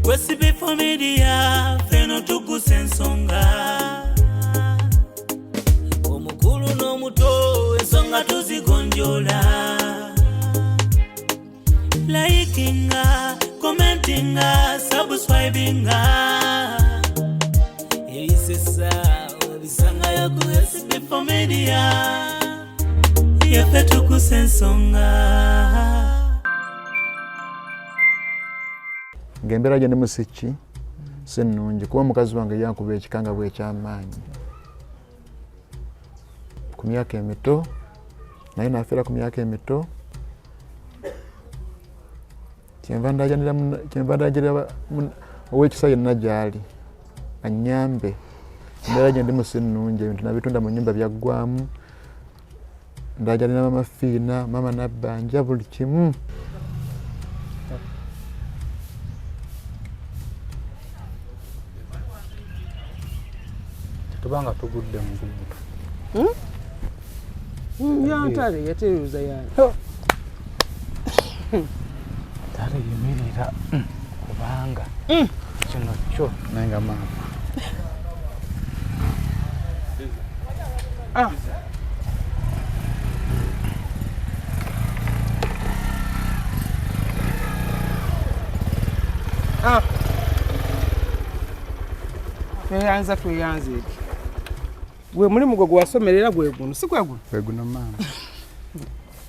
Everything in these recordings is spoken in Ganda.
Wesibe familia feno tukusensonga omukulu n'omuto ensonga tuzigonjola likinga commentinga subscribinga elisesa obisanga yaku Wesibe familia yafe tukusensonga. Ngembera je nemusiki senungi kuba mukazi wange yankuba ekikanga bwe kyamaanyi ku myaka emito naye nafera ku myaka emito kyembandajanira owekisa yenna gyali anyambe mbera je ndi musinungi ebintu nabitunda mu nyumba byaggwamu ndajanira mama Fiina mama Nabbanja buli kimu. Tubanga tugudde mu gundu. Yantale yateruza yani. Tale yemerera kubanga kino kyo nenga mama. Yanza tuyanze iki. Gwe mulimu gwe gwasomerera gwe guno si gwe guno. Gwe guno mama.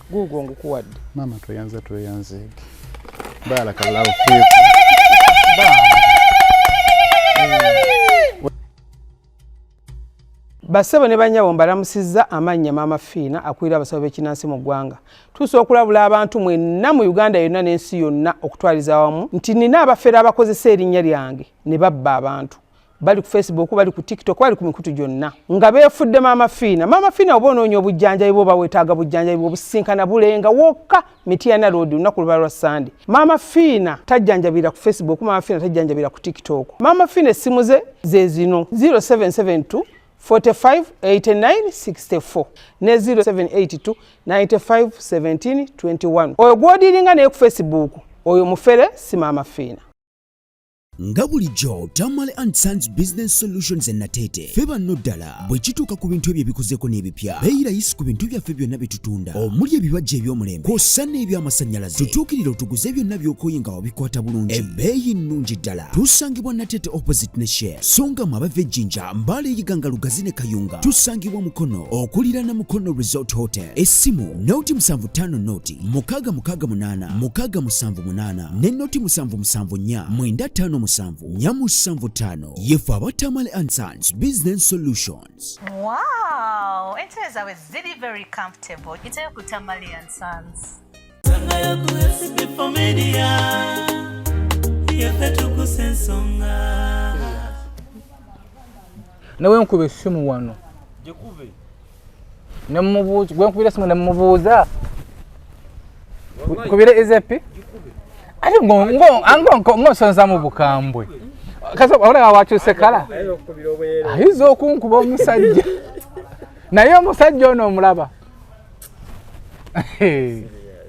Gugo ngukuwadde. Mama tuyanze. Barakallahu fiik. Basebo ne banyawo mbalamusizza amannya mama Fiina akwira abasabo b'ekinansi mu ggwanga. Tuso okulabula abantu mwenna mu Uganda yonna n'ensi yonna okutwaliza awamu nti nina abafera abakozesa erinnya lyange ne babba abantu. Bali ku Facebook, bali ku TikTok, bali ku mikutu gyonna. Nga beefudde mama Fiina. Mama Fiina obonoonya obujjanjabi bwo bawetaaga bujjanjabi bwo businkana bulenga wokka Mityana Road lunaku luba lwa Sunday. Mama Fiina tajjanjabira ku Facebook, mama Fiina tajjanjabira ku TikTok. Mama Fiina essimu ze zino 0772 45 89 64 ne 0782 95 17 21. Oyo gwodiringa naye ku Facebook oyo mufere si mama Fiina. Nga bulijjo Tamale & Sons Business Solutions Natete feba noddala bwe kituuka ku bintu ebyo ebikuzeeko n'ebipya beeyirayisi ku bintu byaffe byonna bye tutunda omuli ebibajja eby'omulembe kw'ossa n'eby'amasannyalaze tutuukirire otuguze byonna by'okooye nga wabikwata bulungi ebbeeyi nnungi ddala tusangibwa Natete opposite ne Share songa mu abava ejjinja Mbale eyiganga Lugazi ne Kayunga tusangibwa Mukono okuliraana Mukono Resort Hotel essimu noti 75 noti 668 678 ne noti 774 954 Nyamusanvu 5 yefu aba Tamale & Sons Business Solutions. Wow, enters are very comfortable. It's a Tamale & Sons. Sanga ya Wesibe familia yafe tukusensonga. Nawe nkube essimu wano. Gikuve. Nemubuuza, gwe nkubira essimu nemubuuza. Kubira ezepi? Ati ngo sonza mu bukambwe. Kaso olaba wakyuse kala. Ayizo okunkuba omusajja. Naye omusajja ono omulaba.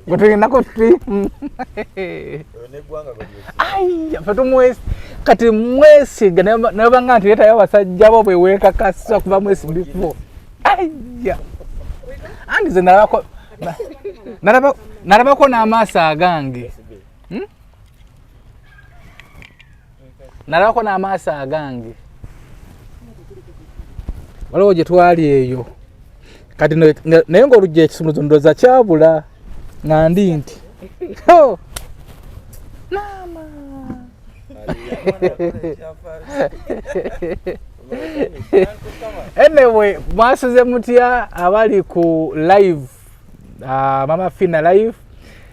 Gotugenda ko tuti. Ai, fatu mwesi. Kati mwesi nabanga nti leta abasajja bo bwe wekakasa kuba mwesi before. Ai. Andi ze narabako n'amaaso agange. Narabako n'amaaso agange. Waliwo gye twali eyo. Kati naye ng'olugya ekisumuluzo ndowooza kyabula nga ndi nti. Maama. Anyway, mwasuze mutya abali ku live Mama Fiina live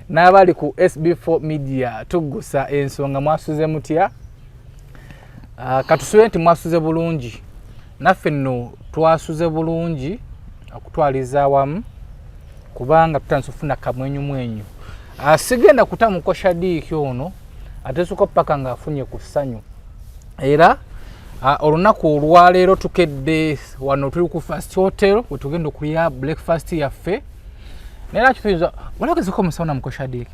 n'abali ku SB4 Media tugusa ensonga mwasuze mutya katusuye nti mwasuze bulungi naffe nno twasuze bulungi okutwaliza awamu kubanga tutandise okufuna kamwenyumwenyu sigenda kutamuko Shadiiki ono ateesuka paka ng'afunye ku ssanyu era olunaku olwaleero tukedde wano tuli ku First Hotel we tugenda okulya breakfast yaffe naye nakituyiza walagezeko omusawo namuko Shadiiki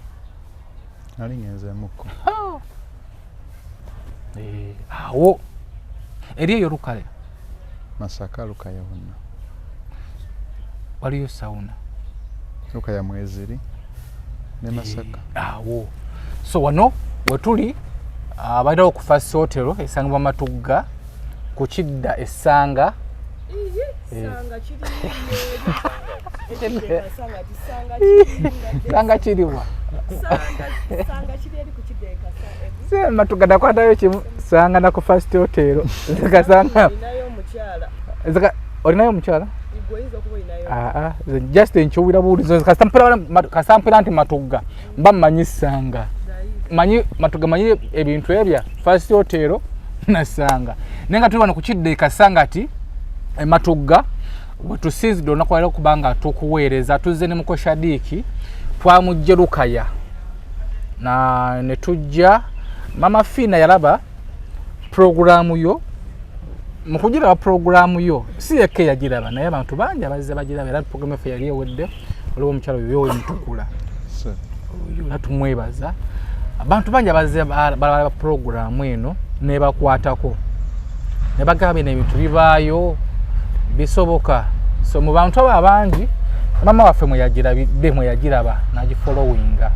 nali ngenzeemuko awo eri eyo Lukaya Masaka Lukaya wonna waliyo sauna Lukaya Mweziri ne Masaka awo so wano wetuli abairawo ku First Hotel esangibwa Matugga ku Kidda Essanga sanga kiriwa Matugga nakwatayo kimu sanga na ku First Hotel zakasanga olinayo omukyala just enkyowira buulizo kasampula nti Matugga mba mmanyi sanga manyi Matugga manyi ebintu ebya First Hotel nasanga nenga tuli wano ku Kidda Kasanga ati Matugga wetusiizidde olunaku lwaleero kubanga tukuweereza tuzze ne Mukosha Diiki twamujje Lukaya na ne tujja Mama Fina yalaba programu yo mukugiraba programu yo si yeke yagiraba naye abantu bangi abazze bagiraba era programu efe yali ewedde waliwo omukyalo yoyo wemutukula oyo natumwebaza abantu bangi abazze balaba programu eno ne bakwatako ne bagamba bino ebintu bibaayo bisoboka so mu bantu abo abangi mama waffe mwe yagiraba nagifollowinga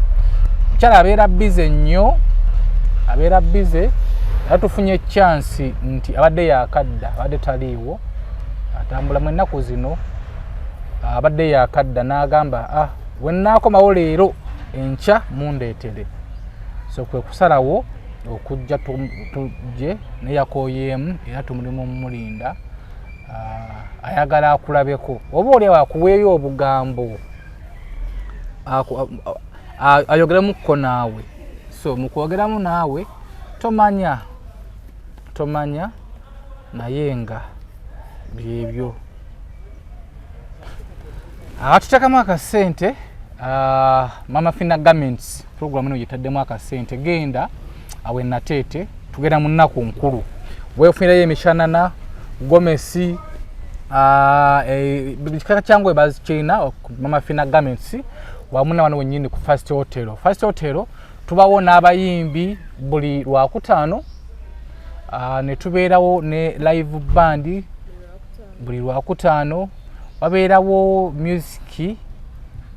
mukyala abeera bize nnyo abeera bize era tufunye chance nti abadde yakadda abadde taliiwo atambula mu ennaku zino abadde yakadda n'agamba wennakomawo leero enkya mundeetere so kwe kusalawo okujja tujje ne yakooyeemu era tumulimu mumulinda ayagala akulabeko oba oli akuweeyo obugambo ayogeramuko naawe so mukwogeramu naawe tomanya naye nga byebyo tutekamu akasente Mama Fina Garments program eno gitaddemu akasente genda awe Nateete tugenda mu nnaku nkulu weefunirayo emishanana gomesi kika kyangwe bazikyina Mama Fina Garments wamuna wano wenyini ku First Hotel tubawo n'abayimbi buli Lwakutaano ne tubeerawo ne live band buli Lwakutaano wabeerawo music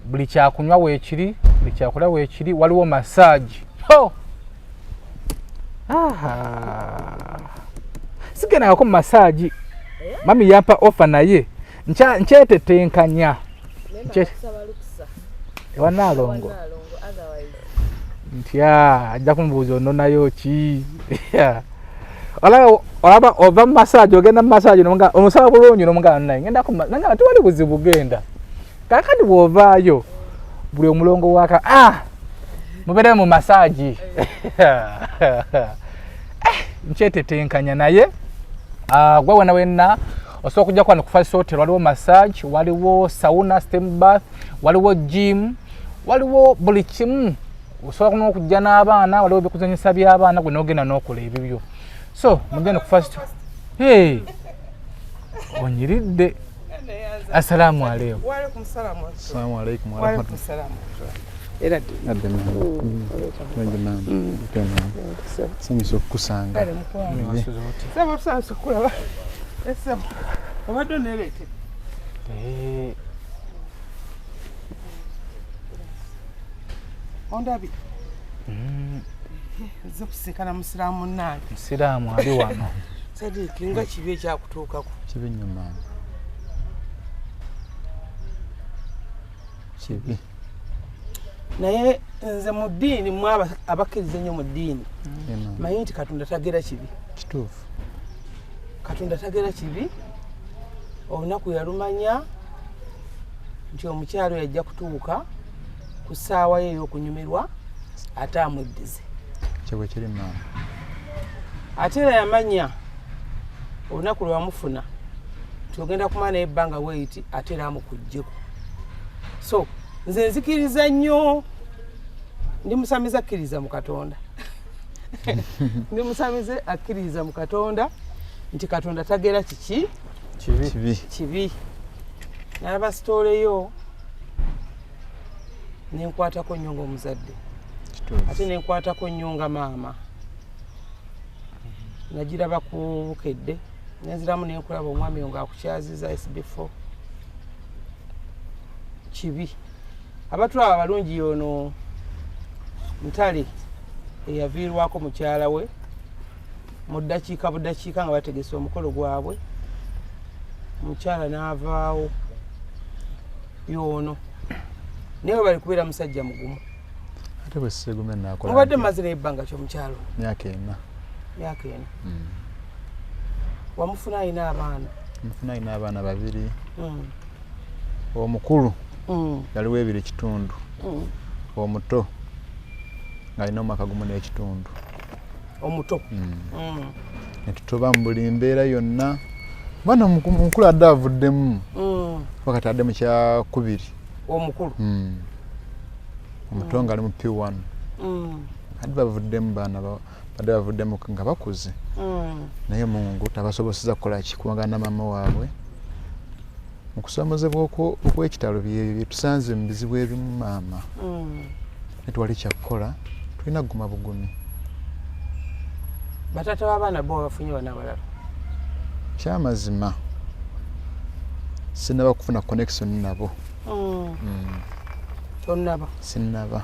buli kyakunywa weekiri buli kyakulya weekiri waliwo massage sigenagako mu massage mami yampa offer naye nkyetetenkanya ewanaalongo nti ajja kumubuuza ononayo ki olaba ova mu massage ogenda mu massage omusaba bulungi nomugana naye ngendako nanga tewali buzibu genda kakati bw'ovaayo buli omulongo waka mubeere mu massage nkyetetenkanya naye gwe wena wenna osobola okujja kwano ku First Hotel waliwo massage waliwo sauna steam bath waliwo gym waliwo buli kimu osobola n'okujja n'abaana waliwo ebikuzanyisa by'abaana gwe n'ogenda n'okola ebibyo so mugende ku First onyiridde assalamu alaikum wa alaikum salam assalamu alaikum wa rahmatullahi salam era sanyusa okukusanga saba tusanze kulaba esaba obadde oneereete ondabi nze kusinkana musiraamu munnange musiraamu ali wano Sadiiki nga kibi ekyakutuukako kibi nnyo maama kibi naye nze mu ddiini mu abakkiriza ennyo mu ddiini manyi nti Katonda tagera kibi kituufu Katonda tagera kibi olunaku yalumanya nti omukyalo yajja kutuuka ku ssaawa ye ey'okunyumirwa ate amuddize kyebwe kiri maama ate era yamanya olunaku lwamufuna nti ogenda kumala naye ebbanga weiti ate era amukuggyeko so nze nzikiriza nnyo ndi musamize akkiriza mu Katonda ndi musamize akkiriza mu Katonda nti Katonda tagera kiki kibi nalaba sitooleyo nenkwatako nnyo ng'omuzadde ate nenkwatako nnyo nga maama nagiraba ku Bukedde nenziramu nenkulaba omwami nga akukyaziza SB4 kibi abatwala abalungi yono Ntale eyaviirwako mukyala we mu ddakiika buddakiika nga bategese omukolo gwabwe omukyala n'avaawo yono naye bali kubeera musajja mugumu ate bwe Ssegume naakola mubadde mazira ebbanga ky'omukyalo myaka 4 wamufuna alina abaana mufuna alina abaana 2 omukulu yaliwo 2.5 omuto ng'alina omwaka 1.5 omuto netutoba mu buli mbeera yonna bwana omukulu adde avuddemu wakati adde mu kyakubiri omukulu omuto nga ali mu P1 adde bavuddemu baana badde bavuddemu nga bakuze naye Mungu tabasoboseza kukola kikuwangana maama waabwe mu kusomozebwa okw'ekitalo bye tusanze mu bizibu ebimu maama netwali kyakukola tulina kuguma bugumi batata b'abaana bo bafunye bana balala kyamazima sinaba kufuna connection nabo sinaba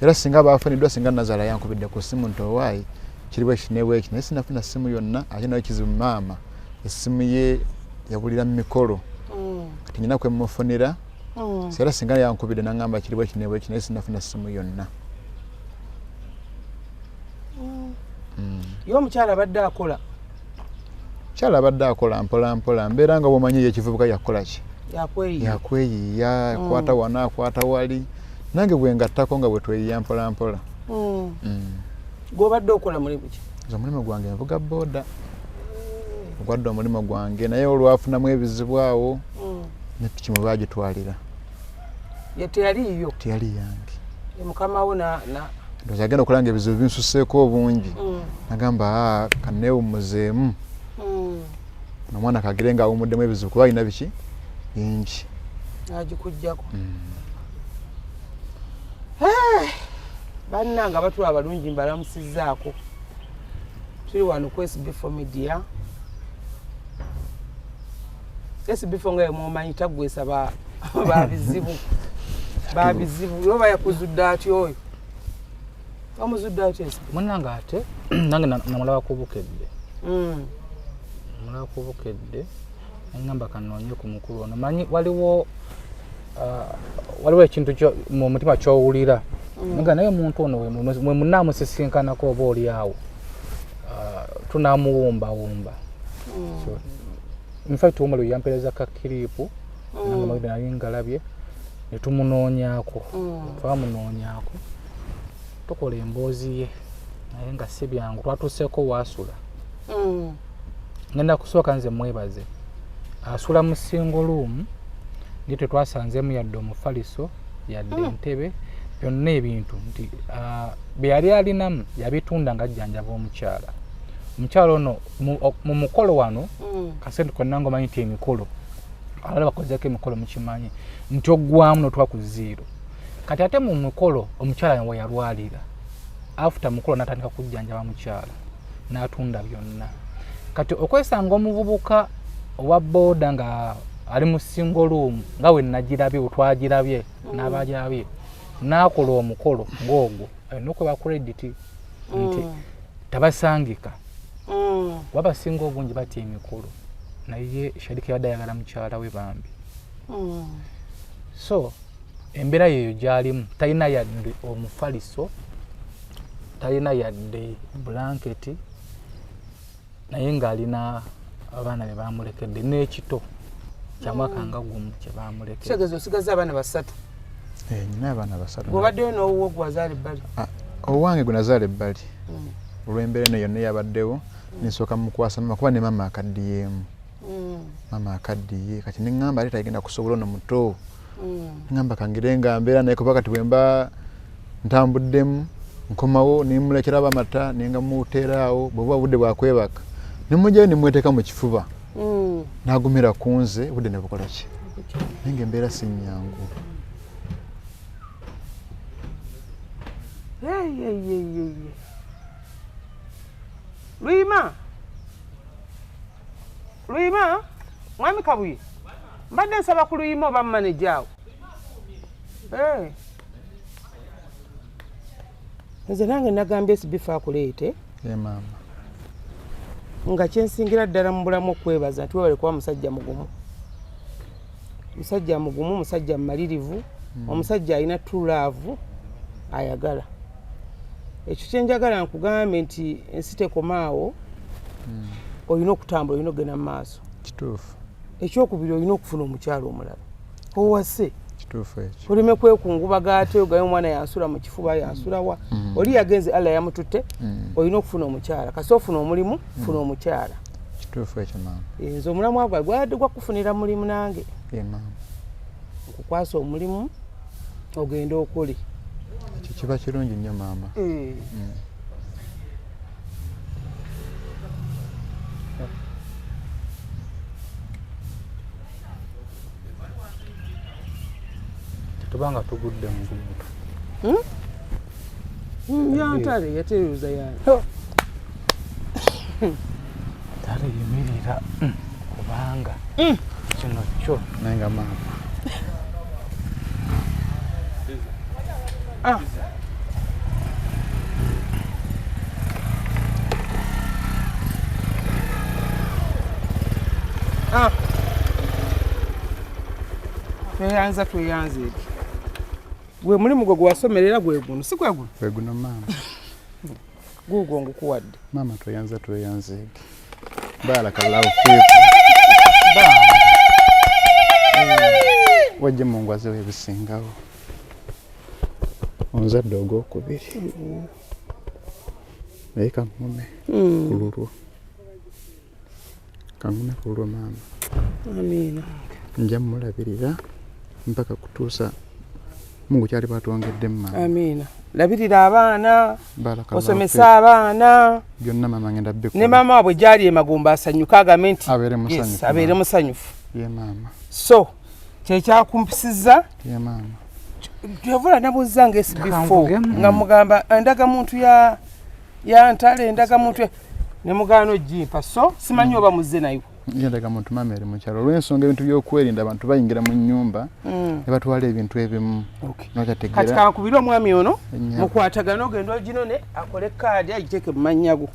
era singa bafuniddwa singa Nazala yankubidde ku simu nti owaayi kiriwo ekineewo eki naye sinafuna simu yonna ate nayo kizibu maama essimu ye yabulira mu mikolo kati nyina kwemufunira era singa yankubidde naŋŋamba kiriwo ekineewo eki naye sinafuna simu yonna ye omukyala abadde akola mukyala abadde akola mpola mpola mbeera nga bwomanyi ye ekivubuka yakola ki yakweyiya akwata wano akwata wali nange bwe ngattako nga bwe tweyiya mpola mpola gw'obadde okola mulimu ki omulimu gwange nvuga booda ogwadde omulimu gwange naye olwafunamu ebizibu awo ne piki mwe baagitwalira teyaliiyo teyali yange mukama wo ndowooza agenda okulanga ebizibu binsuseeko obungi nagamba kaneewummuzeemu omwana kagire nga awumuddemu ebizibu kuba alina biki bingi agikugjako bannanga batula abalungi mbalamusizzaako tuli wano ku SB4 Media SB4 nga yemwomanyi taggwesa babizibu oba yakuzudde ati oyo bamuzudde ati munanga ate nange namulaba ku Bukedde mulaba ku Bukedde ngamba kanoonye ku mukulu ono manyi waliwo ekintu mu mutima ky'owulira nga naye omuntu ono mwe munaamusisinkanako oba oli awo tunaamuwumbawumba infact omuliro yampereza kakiriipu nanga magide nali ngalabye ne tumunoonyaako twamunoonyaako tukola emboozi ye naye nga si byangu twatuuseeko waasula ngenda kusooka nze mwebaze asula mu single room ndi tetwasanzemu yadde omufaliso yadde entebe byonna ebintu nti bye yali alinamu yabitunda nga ajjanjaba omukyala ono mu mukolo wano kasente konna ngomanyi nti emikolo abalala bakozeko emikolo mukimanyi nti oggwamu notwa ku 0 kati ate mu mukolo omukyala we yalwalira after mukolo natandika kujjanjaba mukyala n'atunda byonna kati okwesanga omuvubuka owa booda nga ali mu single room nga we nagirabye otwagirabye n'abajabye n'akola omukolo ng'ogwo alina okuba credit nti tabasangika wabasinga obungi batya emikolo naye Sharika yadde ayagala mukyala we bambi so embeera yeyo gyalimu talina yadde omufaliso talina yadde blanketi naye ng'alina abaana be bamulekedde n'ekito kyamwaka nga gumu kye bamulekedde kitegeeza osigaza abaana 3 nina abaana 3 bw'obaddeyo n'owuwo gwazaala ebbali owange gwe nazaala ebbali olw'embeera eno yonna yabaddewo ninsooka mukwasa mama kuba ne mama akaddiyeemu mama akaddiye kati neŋŋamba ate tagenda kusobola ono muto neŋŋamba kangire nga mbeera naye kuba kati bwemba ntambuddemu nkomawo nimulekera abamata nenga muteeraawo bwebuba budde bwakwebaka nemujjayo nimweteeka mu kifuba n'agumira ku nze budde ne bukola ki naye nga embeera si nnyangu Luyima Luyima mwami Kabuye mbadde nsaba ku Luyima oba manager awo nze nange nagambye sibifa akuleete maama nga kyensingira ddala mu bulamu okwebaza nti webale kuba musajja mugumu musajja mmalirivu omusajja alina tulaavu ayagala ekyo kyenjagala nkugambe nti ensi tekomaawo olina okutambula olina okugenda mu maaso kituufu ekyokubiri olina okufuna omukyalo omulala owase kituufu ekyo oleme kwekungubaga ate ogaye omwana yansula mu kifuba yansula wa oli yagenze Allah yamututte olina okufuna omukyala kasi ofuna omulimu funa omukyala kituufu ekyo maama nze omulamu agwa gwadde gwakufunira mulimu nange maama okukwasa omulimu ogenda okole ekyo kiba kirungi nnyo maama tubanga tugudde mu guntu yantale yatereeza yani tale yimirira kubanga kino kyo nenga maama tweyanza eki gwe mulimu gwe gwasomerera gwe guno si gwe guno gwe guno maama guugwo ngukuwadde maama tweyanza eki barakallahu fiikum wajje mungwaze webisingawo onzadde ogwokubiri naye kaŋŋume ku lulwo maama amiina nja mulabirira mpaka kutuusa Mungu kyali batwongedde maama amiina labirira abaana barakallahu osomesa abaana byonna maama ngenda bikkola ne maama bwe gyali emagumba asanyuka agambe nti abeere musanyufu ye maama so kyekyakumpisiza ye maama yavula nabuuza nga SB4 nga mugamba endaga muntu ya ntale endaga muntu ne mugaano ojimpa so simanyi oba muzze nayo yendaga muntu maama eri mu kyalo olw'ensonga ebintu by'okwerinda abantu bayingira mu nnyumba ne batwala ebintu ebimu kati kankubira omwami ono mukwatagana ogenda oginone akole kaadi agiteeke mu mannyago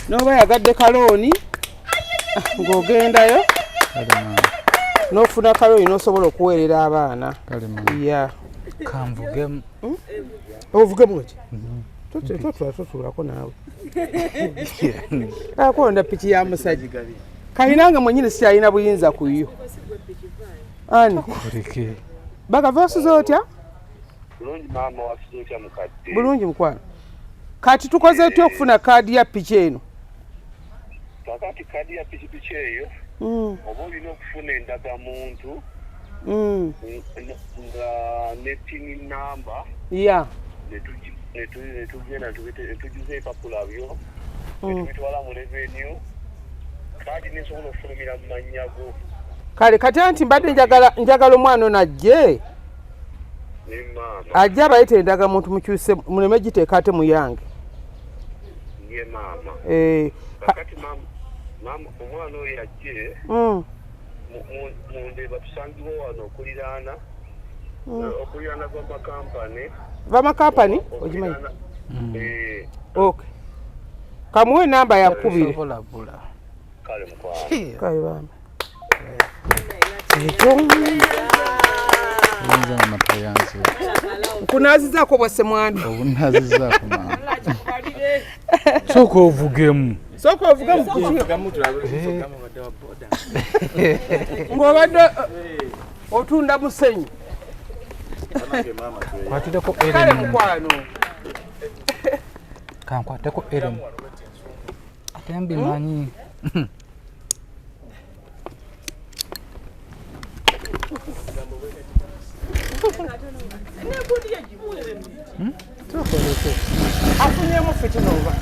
n'oba yagadde kalooni ng'ogendayo n'ofuna kalooni n'osobola okuweerera abaana ya kanvugemu ovugemu eki totulako naawe akonda piki ya musajja kalinanga mwenyini sikyalina buyinza ku yo ani bagava osuze otya bulungi mukwano kati tukoze tutya okufuna kaadi ya piki eno kakati kaadi ya pikipiki eyo oba olina okufuna endagamuntu nga netini namba ya netugenda netujuza epapula byo netubitwala mu revenue kaadi nesobola okufulumira mu mannyago kale kati anti mbadde njagala omwana ono ajje ajje abayita endagamuntu mukyuse muleme giteeka ate muyange ye maama kakati maama omwana oyo ajje mundeba tusangiwo wano okuliraana vamakampani ogimanyi okay kamuwe namba yakubire kale bamba nkunazizaako bwasse mwandu obunazizaako maama sooka ovugemu ng'obadde otunda musenyu kwatireko kale mukwano kankwateko eremu ate mbimanyi afunyemu fitinova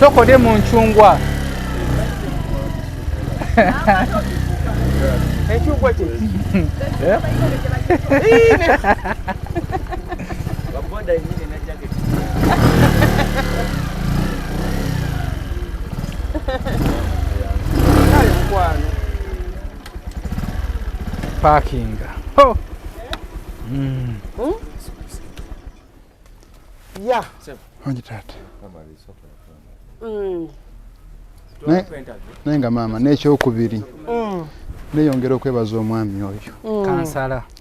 sokode mu ncungwa encungwa kye paakinga. Oh. Ya. Onji taata. Naye nga maama n'ekyokubiri neeyongera okwebaza omwami oyo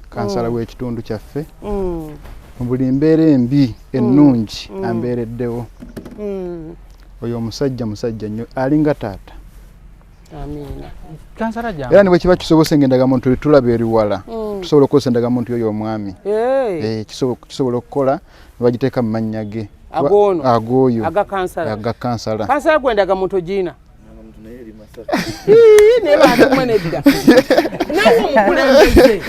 kansala w'ekitundu kyaffe mu buli mbeera embi ennungi ambeereddewo. Oyo omusajja nnyo alinga taata. Era ne bwe kiba kisobose ng'endagamuntu tulaba eri wala tusobola okukozesa endagamuntu oyo omwami kisobola okukola ne bagiteeka mu mannya ge ag'oyo agakansala. Kansala gw'endagamuntu ogiina naye bantumwe nedda nawe omukulembeze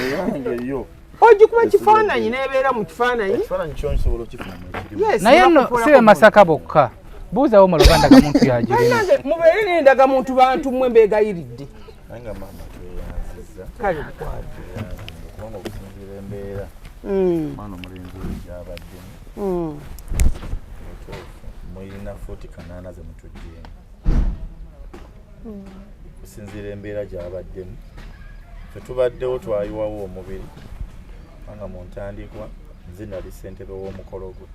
ogikuba kifaananyi n'ebeera mu kifaananyi naye nno sibe Masaka bokka buuzawo mu Luganda gamuntu yagirina mubeere n'endagamuntu bantu mmwe mbeegayiridde kale kubanga okusinziira embeera omwana omulenzi oyo gy'abaddemu mulina 40 kanaana ze mutugyeemu okusinziira embeera gy'abaddemu ffe tubaddewo twayiwawo omubiri kubanga mu ntandikwa nze nali ssentebe w'omukolo gwe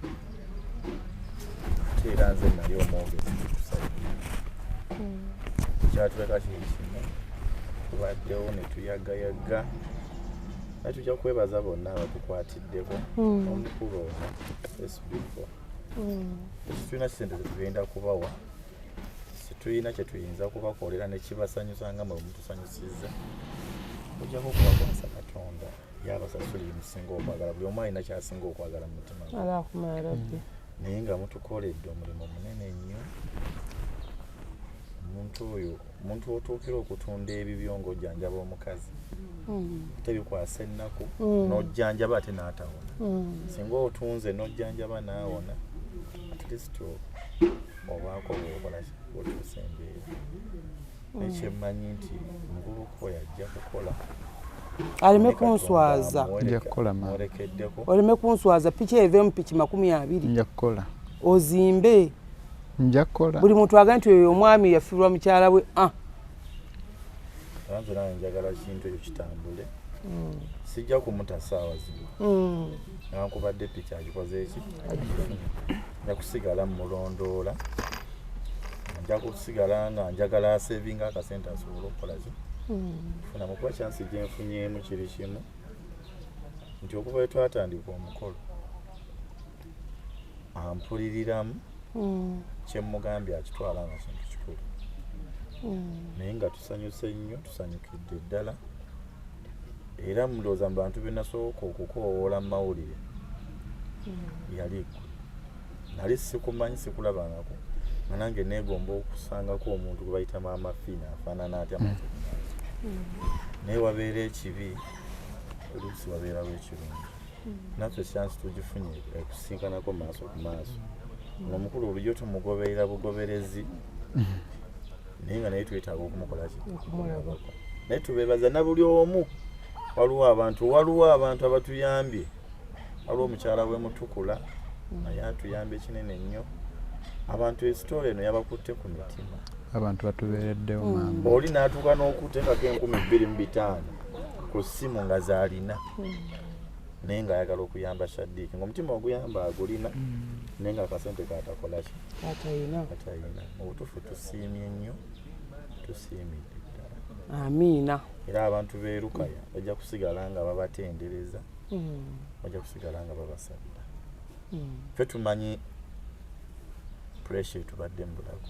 ate era nze nali omwogezi tukusabira kyatuleka kiri kimu tubaddewo ne tuyagayagga naye tujja kwebaza bonna abatukwatiddeko omukulu ono esbifo tetulina kisente tetugenda kubawa situlina kyetuyinza kubakolera nekibasanyusa nga mwe mutusanyusizza ojjako okubakwasa Katonda yabasasuli musinga okwagala buli omu alina kyasinga okwagala mu mutima naye nga mutukoledde omulimu munene nnyo. Omuntu otuukira okutunda ebibyo ng'ojjanjaba omukazi tebikwasa ennaku n'ojjanjaba ate n'atawona singa otunze n'ojjanjaba n'awona at least obaako bw'okola otuusa embeera nekyemmanyi nti omuvubuka oyo ajja kukola aleme kunswaza oleme kunswaza piki eveemu piki 20 nja kukola ozimbe nja kukola buli muntu agamba nti oyo omwami yafiirwa mukyala we nze nawe njagala kintu ekyo kitambule sijja kumuta ssaawa zino nankubadde piki agikoze eki nja kusigala mulondoola nja kusigala nga njagala asevinga akasente asobole okukola ki funa mukuba kyansi gyenfunyeemu kiri kimu nti okuva we twatandika omukolo ampuliriramu kyemmugambye akitwala nga kintu kikulu naye nga tusanyuse nnyo tusanyukidde ddala era mulowooza mu bantu benasooka okukoowoola mu mawulire yali gwe nali sikumanyi sikulabangako nga nange neegomba okusangako omuntu gwe bayita maama Fiina afaanana atya naye wabeera ekibi oluusi wabeerawo ekirungi naffe chance tugifunye okusinkanako maaso ku maaso ng'omukulu bulijjo tumugoberera bugoberezi naye nga naye twetaaga okumukolaki naye tubeebaza na buli omu waliwo abantu abatuyambye waliwo omukyala we Mutukula naye atuyambye kinene nnyo abantu esitoola eno yabakutte ku mitima abantu batubeereddewo maama oli n'atuuka n'okuteekako 25,000 ku ssimu nga zaalina naye ng'ayagala okuyamba Shaddiiki ng'omutima oguyamba agulina naye nga akasente kaatakola ki atayina mu butuufu tusiimye nnyo tusiimidde ddala amiina era abantu b'e Lukaya bajja kusigala nga babatendereza bajja kusigala nga babasabira ffe tumanyi pressure tubadde mu bulago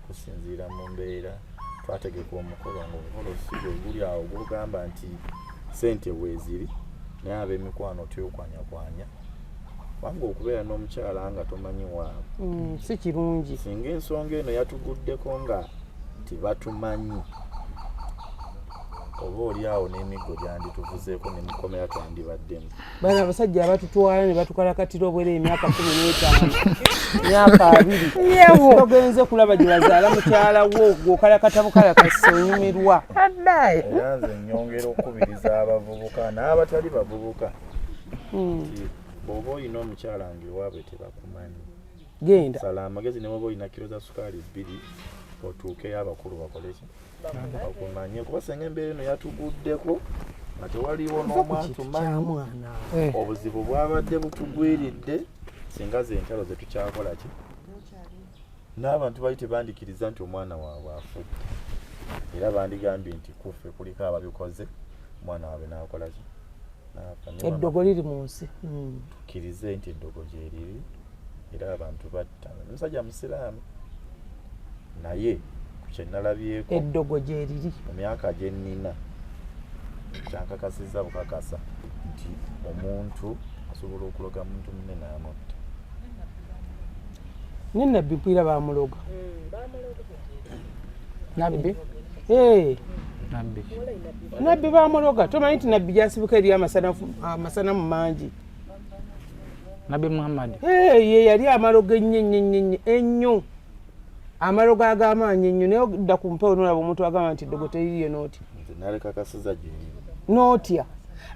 kusinziira mu mbeera twategeka omukolo ng'omukolo sigwe guli awo gugamba nti sente weeziri naye ab'emikwano tyokwanyakwanya kubanga okubeera n'omukyala nga tomanyi waabwe si kirungi singa ensonga eno yatuguddeko nga tebatumanyi oba oli awo n'emiggo gyandituvuzeeko n'emikomera twandibaddemu bana abasajja abatutwala ne batukalakatira obwere emyaka 15 myaka 2 togenze kulaba gye bazaala mukyala wo gwokalakata bukalakasi onyumirwa era nze nnyongera okukubiriza abavubuka n'abatali bavubuka bw'oba olina omukyala nga ewaabwe tebakumanyi genda sala amagezi ne bw'oba olina kiro za sukaali 2 otuukeyo abakulu bakoleki bakumanye kuba senga embeera eno yatuguddeko nga tewaliwo n'omwana tumanyi obuzibu bwabadde butugwiridde singa zentalo zetukyakola ki n'abantu bali tebandikiriza nti omwana waabwe afudde era bandigambye nti kuffe kuliko ababikoze omwana waabwe n'akola ki eddogo liri mu nsi tukkirize nti eddogo gyeriri era abantu batta omusajja musiraamu naye kyenalabyeko eddogo gyeriri mu myaka gye nnina kyankakasizza bukakasa nti omuntu asobola okuloga muntu munne n'amutta ne nabbi mpwira bamuloga nabbi nabbi bamuloga tomanyi nti nabbi gyasibuka eri amasanamu mangi nabbi muhammad ye yali amaloga ennyo amaloga ag'amaanyi ennyo naye odda ku mpewo nolaba omuntu agamba nti eddogo teririye nootya nalekakasiza gye nootya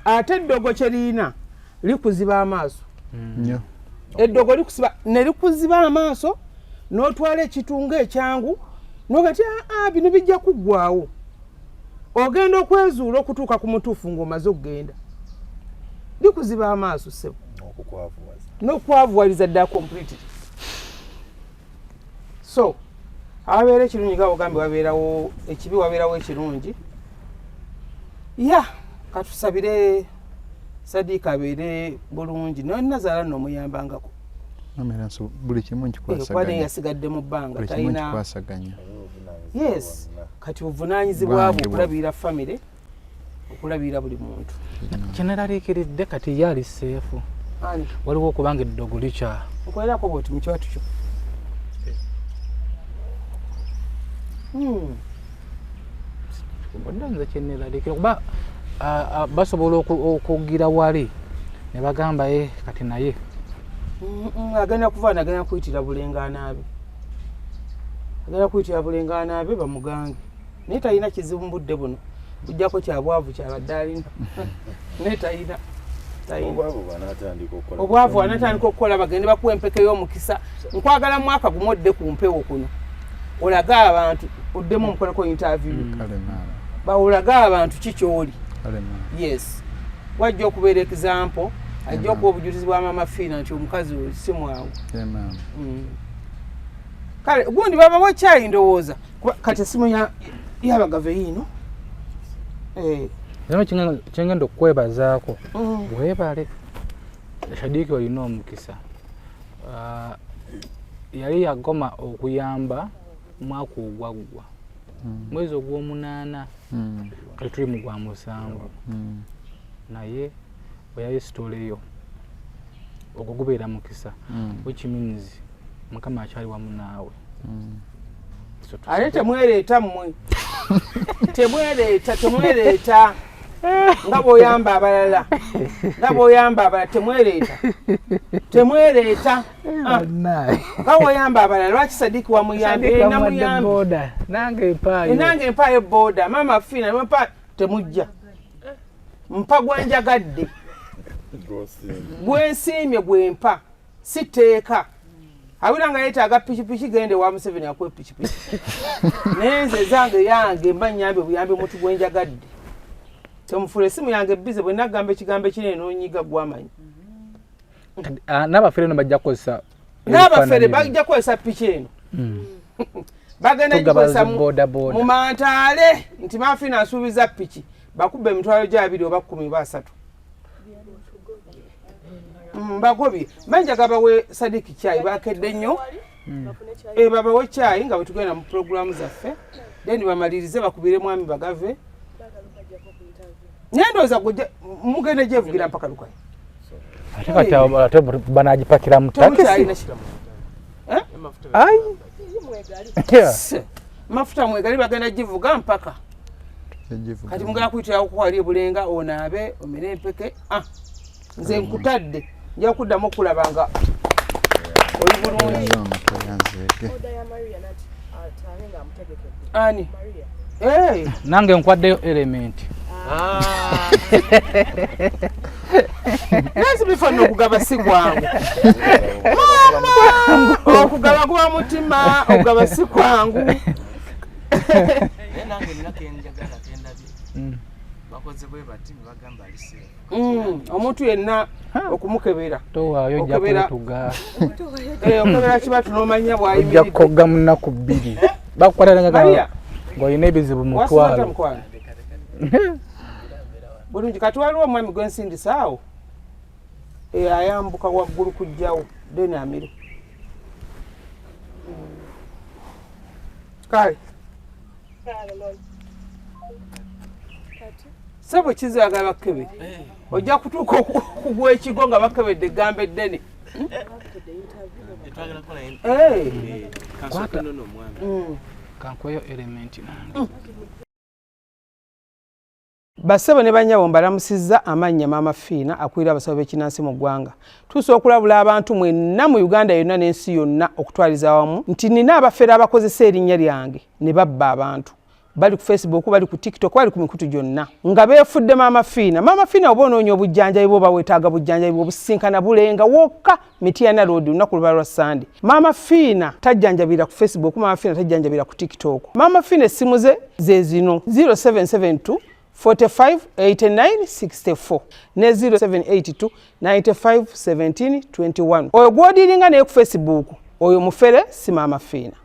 ate eddogo kyeriina likuziba amaaso nnyo eddogo likusiba ne likuziba amaaso n'otwala ekitunga ekyangu nogati bino bijja kuggwaawo ogenda okwezuula okutuuka ku mutuufu ng'omaze okugenda likuziba amaaso ssebo n'okwavuwaliza ddala completely so awabeera ekirungi nga ogambe wabeerawo ekibi wabeerawo ekirungi katusabire Sadiika abeere bulungi nazaala n'omuyambangako buli kimu nkikwasaganya yasigadde mu bbanga talina yes kati obuvunaanyizibwa bwe okulabirira famire okulabirira buli muntu kyenalaliikiridde kati ye ali seefu waliwo okubanga eddogo likya nkwerako bwoti mu kiwatu kyo odda nze kyeneralikira kuba basobola okugira wali ne bagamba kati naye agenda kuvaana agenda kuyitira bulengaanaabe bamugange naye talina kizibu mu budde buno kujjako kyabwavu kyabadde alina naye talina obwavu anatandika okukola bagende bakuwa empeke y'omukisa nkwagala mwaka gumu odde ku mpewo kuno olaga abantu oddemu omukoleko interview olaga abantu kikyoli yes wajja okubeera example ajja okuba obujulizi bwa maama Fiina nti omukazi oyo si mwangu kale gundi babawo ekyayi ndowooza kati esimu yabagave yiino kyengenda okwebazaako bwebale Sadiiki olina omukisa yali yagoma okuyamba mwaka ogwaggwa mwezi ogw'omunaana kati tuli mu gwa musanvu naye bwe sitoleyo ogwo gubeera mukisa which means Mukama akyali wamu naawe ate temwereeta mmwe temwereeta nga bw'oyamba abalala temwereeta nga bw'oyamba abalala lwaki Sadiiki wamuyambe nange empaayo booda maama Fiina temujja mpa gwenjagadde gwensiimye gwempa siteeka awira nga yeetaaga pikipiki gende wa Museveni akuwe pikipiki naye nze zange yange mba nyambe buyambe mutu gwenjagadde temufula esimu yange bize bwe nagamba ekigambo ekinene n'onyiga gwamanyi n'abafere no bajja kukozesa n'abafere bajja kukozesa piki eno bagenda gikozesa mu Mantaale nti Mafiina asuubiza piki bakubba emitwalo gya 2 oba 10 oba 3 bagobye banjaga bawe Sadiiki kyayi bakedde nnyo babawe kyayi nga bwe tugenda mu puroguramu zaffe then bamalirize bakubire mwami bagave nendooza mugende gyevugira mpaka Lukaya ate banagipakira mu takisi mafuta mwegali bagenda givuga mpaka kati mugenda kuyitira okukwali ebulenga onaabe omene empeke nze nkutadde nja kuddamu okulabanga oli bulungi ani nange nkwaddeyo element nazi bifano okugaba si kwangu okugaba gwa mutima okugaba si kwangu nange nakenjagala kendabye bakoze bwe bati bagamba alise omuntu yenna okumukebera towaayo ojja kwetuga okebera kiba tunomanya bwayimiridde ojja kogga mu nnaku 2 bakukwatanga ng'olina ebizibu mu twalo bulungi kati waliwo omwami gwensindisaawo ayambuka waggulu kujjawo deni amire kale sebo kizagala bakebere ojja kutuuka okugwa ekigo nga bakebedde egamba eddene kankweyo elementi nange basebo ne banyabo mbalamusizza amannya Maama Fiina akwira abasawo b'ekinnansi mu ggwanga tusobola okulabula abantu mwenna mu Uganda yonna n'ensi yonna okutwaliza awamu nti nina abafere abakozesa erinnya lyange ne babba abantu bali ku Facebook bali ku TikTok bali ku mikutu gyonna nga beefudde Maama Fiina. Maama Fiina oba onoonya obujjanjabi bwo bawetaaga bujjanjabi bw'obusinkana bulenga wokka Mityana Road lunaku luba lwa Sande. Maama Fiina tajjanjabira ku Facebook, Maama Fiina tajjanjabira ku TikTok. Maama Fiina essimu ze zino 0772 45 89 64 ne 0782 95 17 21. Oyo gw'odiringa naye ku Facebook oyo mufere si Maama Fiina.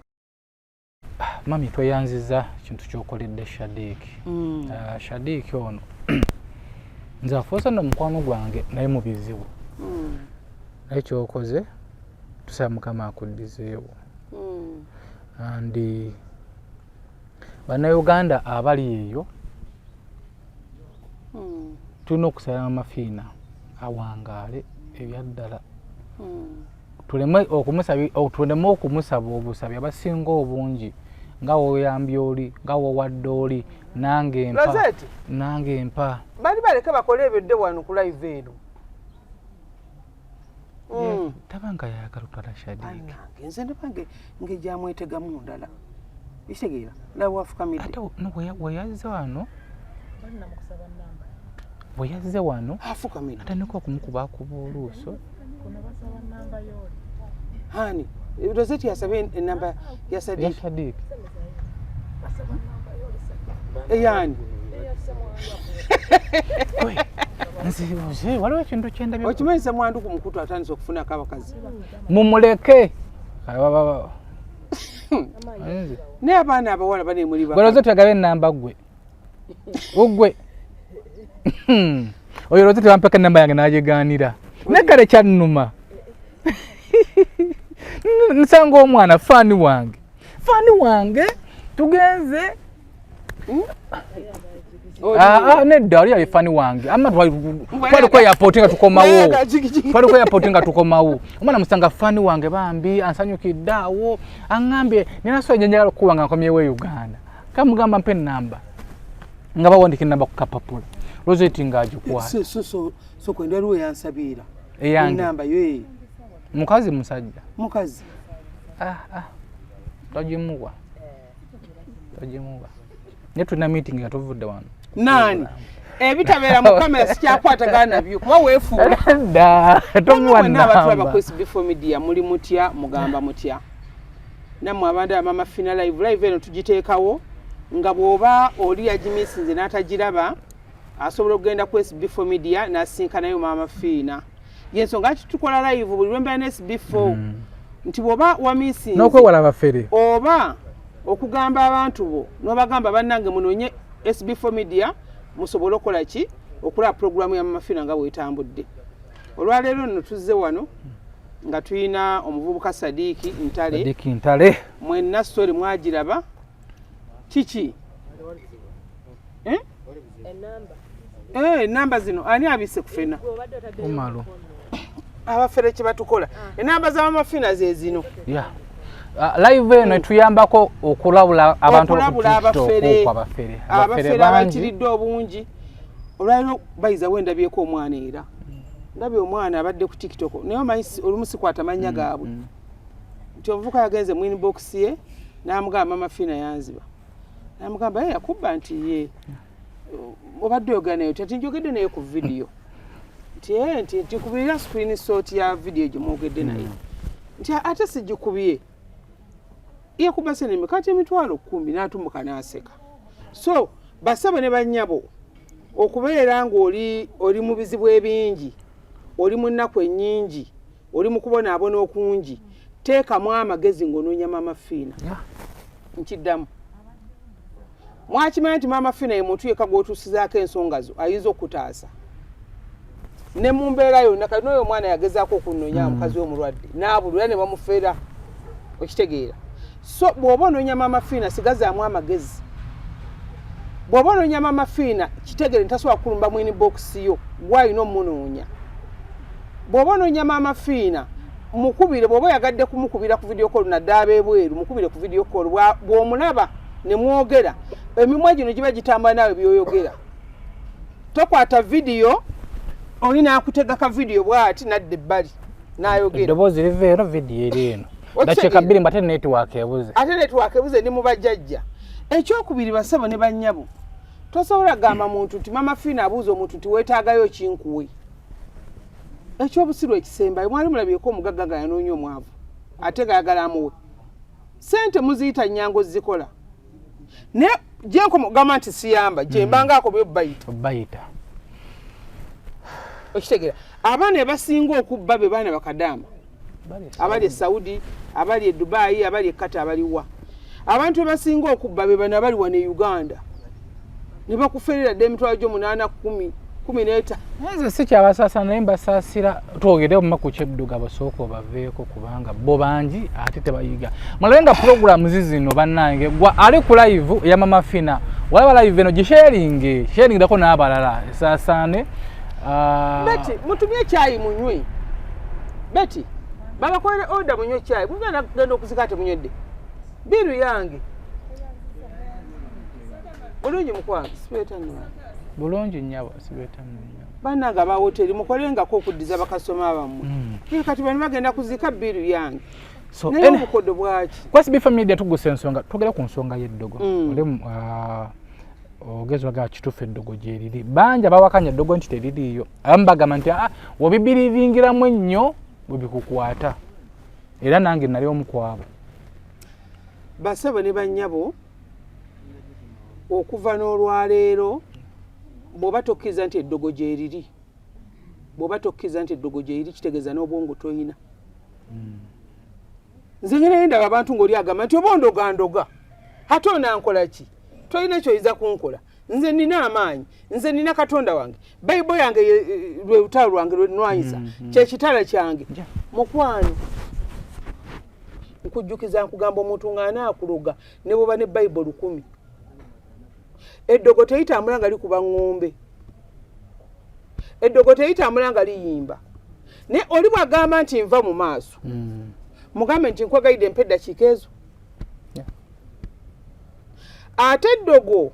Mami tweyanziza kintu kyokoledde Shadik. Shadik ono nze afuusa n'omukwano gwange naye mu bizibu. Naye kyokoze tusaba Mukama akuddizeewo. Andi bannayuganda abali eyo tulina okusaba Maama Fiina awangaale ebyaddala. tuleme okumusaba obusabi abasinga obungi nga woyambye oli nga wowadde oli nange mpa bali baleke bakole ebyo wano ku live eno tabanga yakalutwala Shadik nze ndabange ngejamwetegamu ndala bitegeera nawafukamidde ate weyazze wano bweyazze wano afukamidde atandika okumukubakuba oluuso hani Rosette yasabye enamba ya Sadik yani nzi waliwo ekintu kyendabye okimanyisa mwandu ku mukutu atandise okufuna akabakazi mumuleke naye abaana abawala banemuliba Rosette agabe enamba gwe oyo Rosette wampeka enamba yange nagigaanira nekale kyannuma nsanga omwana faani wange tugenze nedda oli yali faani wange ama twali kweyapooti nga tukomawo omwana musanga faani wange bambi ansanyukidde awo aŋŋambye ninaso enjala okukuba nga nkomyewo e Uganda kamugamba mpa enamba nga bawandika enamba ku kapapula Rosette ng'agikwata so kwenda waliwo yansabiira eyange enamba yo mukazi musajja mukazi togimuwa naye tulina meeting nga tuvudde wano nani ebitabeera mu kamera sikyakwatagana nabyo kuba weefuula tomuwa namba ku SB4 Media muli mutya mugamba mutya nammwe abantu ba Maama Fiina live eno tugiteekawo nga bw'oba oli yagimisinze n'atagiraba asobola okugenda ku SB4 Media n'asinkanayo Maama Fiina yensonga tukola live buli lwembeera ne SB4 nti bw'oba wamisinze n'okwewala abafere oba okugamba abantu bo n'obagamba bannange munoonye SB4 Media musobole okukola ki okulaba puroguramu ya Maama Fiina nga bw'etambudde. Olwaleero nno tuzze wano nga tulina omuvubuka Sadik Ntale mwenna story mwagiraba kiki enamba zino ani abise kufena omalo abafere kye batukola enamba za Maama Fiina ze zino live eno etuyambako okulabula abantu abafere abakiridde obungi olwaliro bayiza wendabyeko omwana era ndabye omwana abadde ku TikTok naye omanyi olumu sikwata mannya gaabwe nti omuvuka yagenze mu inbox ye n'amugamba Maama Fiina yanziba n'amugamba yakubba nti ye obadde oyogera naye ati njogedde naye ku video nti nkikubirira screenshot ya video gye mwogedde naye nti ate sigikubye yakuba sente kati emitwalo 10 n'atumuka n'aseka. So basaba ne bannyabo okubeera ng'oli mu bizibu ebingi, oli mu nnaku ennyingi, oli mu kubonaabona okungi, teekamu amagezi ng'onoonya Maama Fiina. Nkiddamu. Mwakimanyi nti Maama Fiina ye muntu yekka gw'otuusizaako ensonga zo ayinza okutaasa. Ne mu mbeera yonna kati n'oyo omwana yagezaako okunnoonya mukazi omulwadde n'abulwa ne bamufeera. Okitegeera. So bw'oba onoonya Maama Fiina sigazaamu amagezi. Bw'oba onoonya Maama Fiina kitegeere ntasobola kulumba mu inbox yo gw'alina omunoonya. Bw'oba onoonya Maama Fiina mukubire, bw'oba oyagadde kumukubira ku video call naddala ebweru, mukubire ku video call bw'omulaba ne mwogera, emimwa gino giba gitambula naawe by'oyogera. Tokwata video oli n'akutega ka video bw'ati nadda ebbali n'ayogera. Eddoboozi liva eno, video eri eno. Dakiika bbiri mbate network ebuze. Ate network ebuze ndi mu bajjajja. Ekyokubiri basabo ne bannyabo. Tosobola gamba muntu nti Maama Fiina abuuza omuntu nti weetaagayo kinkuwe. Ekyobusiru ekisembayo mwali mulabyeko omugagga yanoonya omwavu ate gayagala amuwe. Sente muziyita nnyango zikola. Ne gyenko gamba nti siyamba gyembangaako bayita. Okitegeera. Abaana abasinga okubba be baana bakadaama. Abali e Saudi, abali e Dubai, abali e Qatar, abali wa. Abantu abasinga okubba be bana abali wa ne Uganda. Ne bakuferera emitwalo gyo 8 10 15. Nze si kyabasaasa naye mbasaasira twogere mu maku kyedduga basooka baveeko kubanga bo bangi ate tebayiga. Malawenga program zino bannange gwa ali ku live ya Maama Fiina. Wala live eno sharing dako n'abalala saasaane. Beti mutumye chai munywe. Beti baba kwere order munywe chai. Mugenda genda okuzikate munywedde. Biru yange. Bulungi mukwange sibeta nnyo. Bulungi nnyabo sibeta nnyo. Banaga ba hoteli mukolengako okuddiza bakasoma abamu. Kati bani bagenda kuzika biru yange. So naye obukodo bwaki. Kwa SBF Media tuguse ensonga tugera ku nsonga y'eddogo. Oli ogezwa ga kitufe eddogo gyeriri. Banja bawakanya eddogo nti teririyo. Ambagamba nti wabibirivingiramu ennyo bwebikukwata. Era nange nali omu kwabo. Basabo ne bannyabo okuva n'olwaleero bw'oba tokkiriza nti eddogo gyeriri. Bw'oba tokkiriza nti eddogo gyeriri kitegeeza n'obwongo toyina. Nze ngene ndaba abantu ng'oli agamba nti oba ondogandoga ate onankola ki? Toyina kyoyiza kunkola. Nze nina amaanyi, nze nina Katonda wange, Bible yange lwe lutalo lwange lwe nnwanyisa, kye kitala kyange. Mukwano nkujjukiza nkugamba omuntu ng'anaakuloga ne bw'oba ne Bible 10. Eddogo teyitambula nga likuba ng'ombe. Eddogo teyitambula nga liyimba. Ne oli bw'agamba nti nva mu maaso. Mugambe nti nkwegayidde empa eddakiika ezo. Ate eddogo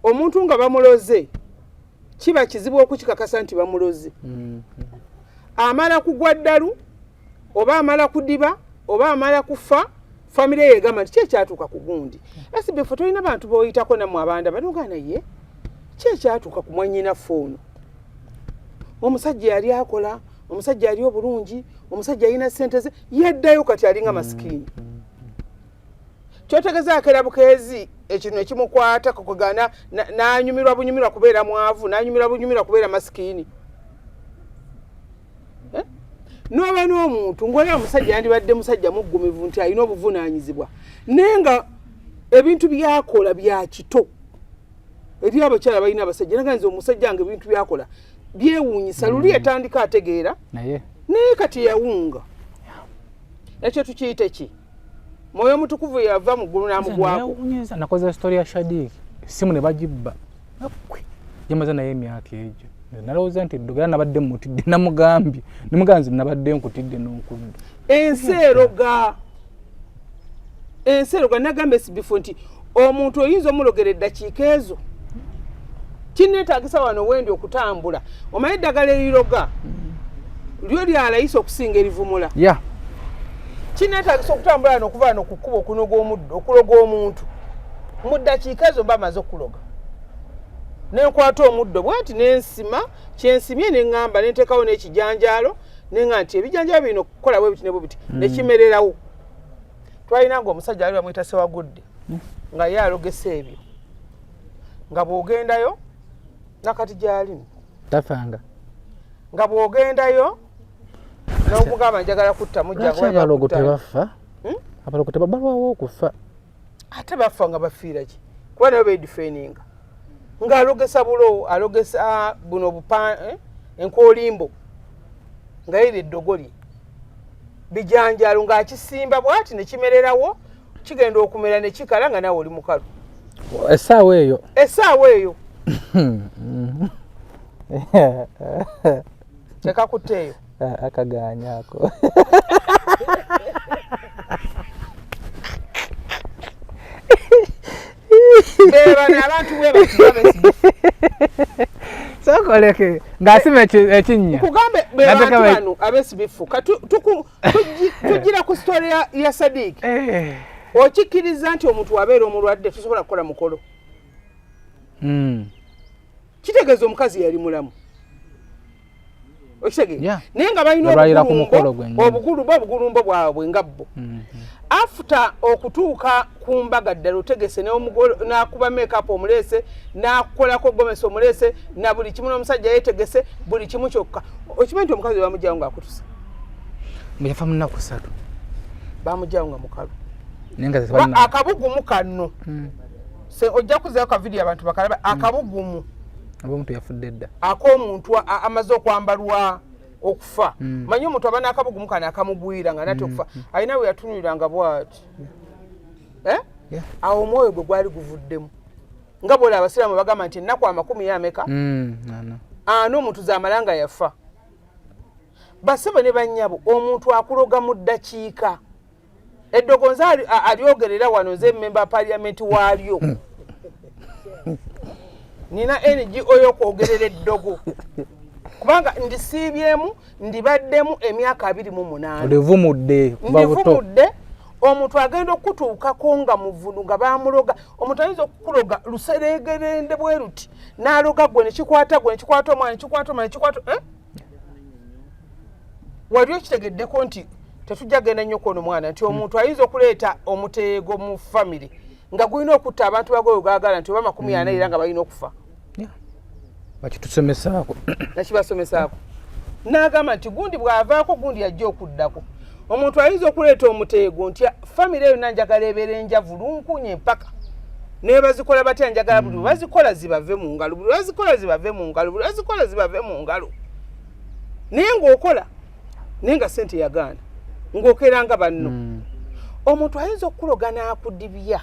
omuntu nga bamuloze kiba kizibu okukikakasa nti bamuloze. Amala kugwa ddalu oba amala kudiba oba amala kufa family ye gamba nti kyatuuka ku gundi. SBF tolina bantu boyitako namwe abanda banogana ye kyatuuka ku mwanyina foono. Omusajja yali akola, omusajja yali obulungi, omusajja alina ssente ze yaddayo kati alinga masikini. Kyotegeza akera bukeezi ekintu ekimukwata kukugana n'anyumirwa bunyumirwa kubeera mwavu n'anyumirwa bunyumirwa kubeera masikini. N'oba n'omuntu ng'olaba omusajja yandibadde musajja muggumivu nti alina obuvunaanyizibwa naye nga ebintu byakola bya kito eri abakyala balina abasajja naganze omusajja nga ebintu byakola byewuunyisa luli yatandika ategeera naye kati yawunga. Ekyo tukiyite ki? Mwoyo mutukuvu yava mu ggulu n'amugwako. Nakoze story ya Shadik simu ne bagibba yamaze naye emyaka egyo. Nalowooza nti eddogo era nabadde mutidde namugambye nemuganzi nabadde nkutidde n'okudda. Enseroga nagambe SBF nti omuntu oyinza omulogera eddakiika ezo kineetaagisa wano wendi okutambula. Omanyi eddagala eriroga lyo lyalayisa okusinga erivumula. Kineetaagisa okutambula wano okuva wano ku kkubo okunoga omuddo okuloga omuntu mu ddakiika ezo mba amaze okuloga. Nenkwata omuddo bwati nensima kyensimye neŋŋamba nenteekawo n'ekijanjaalo neŋŋamba nti ebijanjaalo bino kukola bwe biti ne bwe biti nekimererawo. twalina ng'omusajja ali bamwita Sewagudde nga ye alogese ebyo nga bw'ogendayo nakati gy'ali tafanga nga bw'ogendayo n'okugamba njagala kutta abalogo tebafa abalogo tebabalwawo okufa ate bafa nga bafiira ki kuba nayo beedifeninga ng'alogesa bulo alogesa buno enkoolimbo nga yiri eddogoli bijanjalo ng'akisimba bw'ati ne kimererawo kigenda okumera ne kikala nga nawe oli mukalu essaawa eyo tekakutteeyo akaganyako bebano abantu sokoleke ng'asima ekinnya kugambe bebantu bano abesibifu tugira ku story ya Sadiq okikkiriza nti omuntu wabeera omulwadde tusobola kukola mukolo kitegeeza omukazi yali mulamu okitegeeza naye nga balina obugulumbo bwabwe nga bo after okutuuka ku mbaga ddala otegese n'akuba make-up omuleese n'akolako gomesi omuleese na buli kimu n'omusajja yeetegese buli kimu kyokka okimanyi nti omukazi bamugyawo ng'akutusa yafa mu nnaku 3 bamugyawo nga mukalu akabugumu kanno ojja kuzayo ka video abantu bakalaba akabugumu omuntu yafudde dda ak'omuntu amaze okwambalwa okufa manyi omuntu aba n'akabugumu kano akamugwira nga nate okufa alina we yatunuliranga bw'ati awo omwoyo gwe gwali guvuddemu nga bw'olaba abasiraamu bagamba nti ennaku 10 ameka omuntu z'amalanga yafa basebe ne bannyabo omuntu akuloga mu ddakiika eddogonza alyogerera wano nze memba parliament waalyo nina NGO y'okwogerera eddogo kubanga ndisiibyemu ndibaddemu emyaka 28 ndivumudde omuntu agenda okutuukako nga muvunu nga bamuloga omuntu ayinza okukuloga luseregerende bwe ruti n'aloga gwe nekikwata omwana nekikwata wali okitegeddeko nti tetujja genda nnyo kwono mwana nti omuntu ayinza okuleeta omuteego mu family nga gulina okutta abantu bagoyo gaagala nti oba 40 era nga balina okufa bakitusomesaako nakibasomesaako n'agamba nti gundi bw'avaako gundi ajja okuddako omuntu ayinza okuleeta omuteego nti family eyo nanjagala ebeera enjavu lunkunye empaka naye bazikola batya njagala buli bazikola zibave mu ngalo buli bazikola zibave mu ngalo buli bazikola zibave mu ngalo naye ng'okola naye nga ssente yagaana ng'okeeranga banno omuntu ayinza okukuloga n'akudibya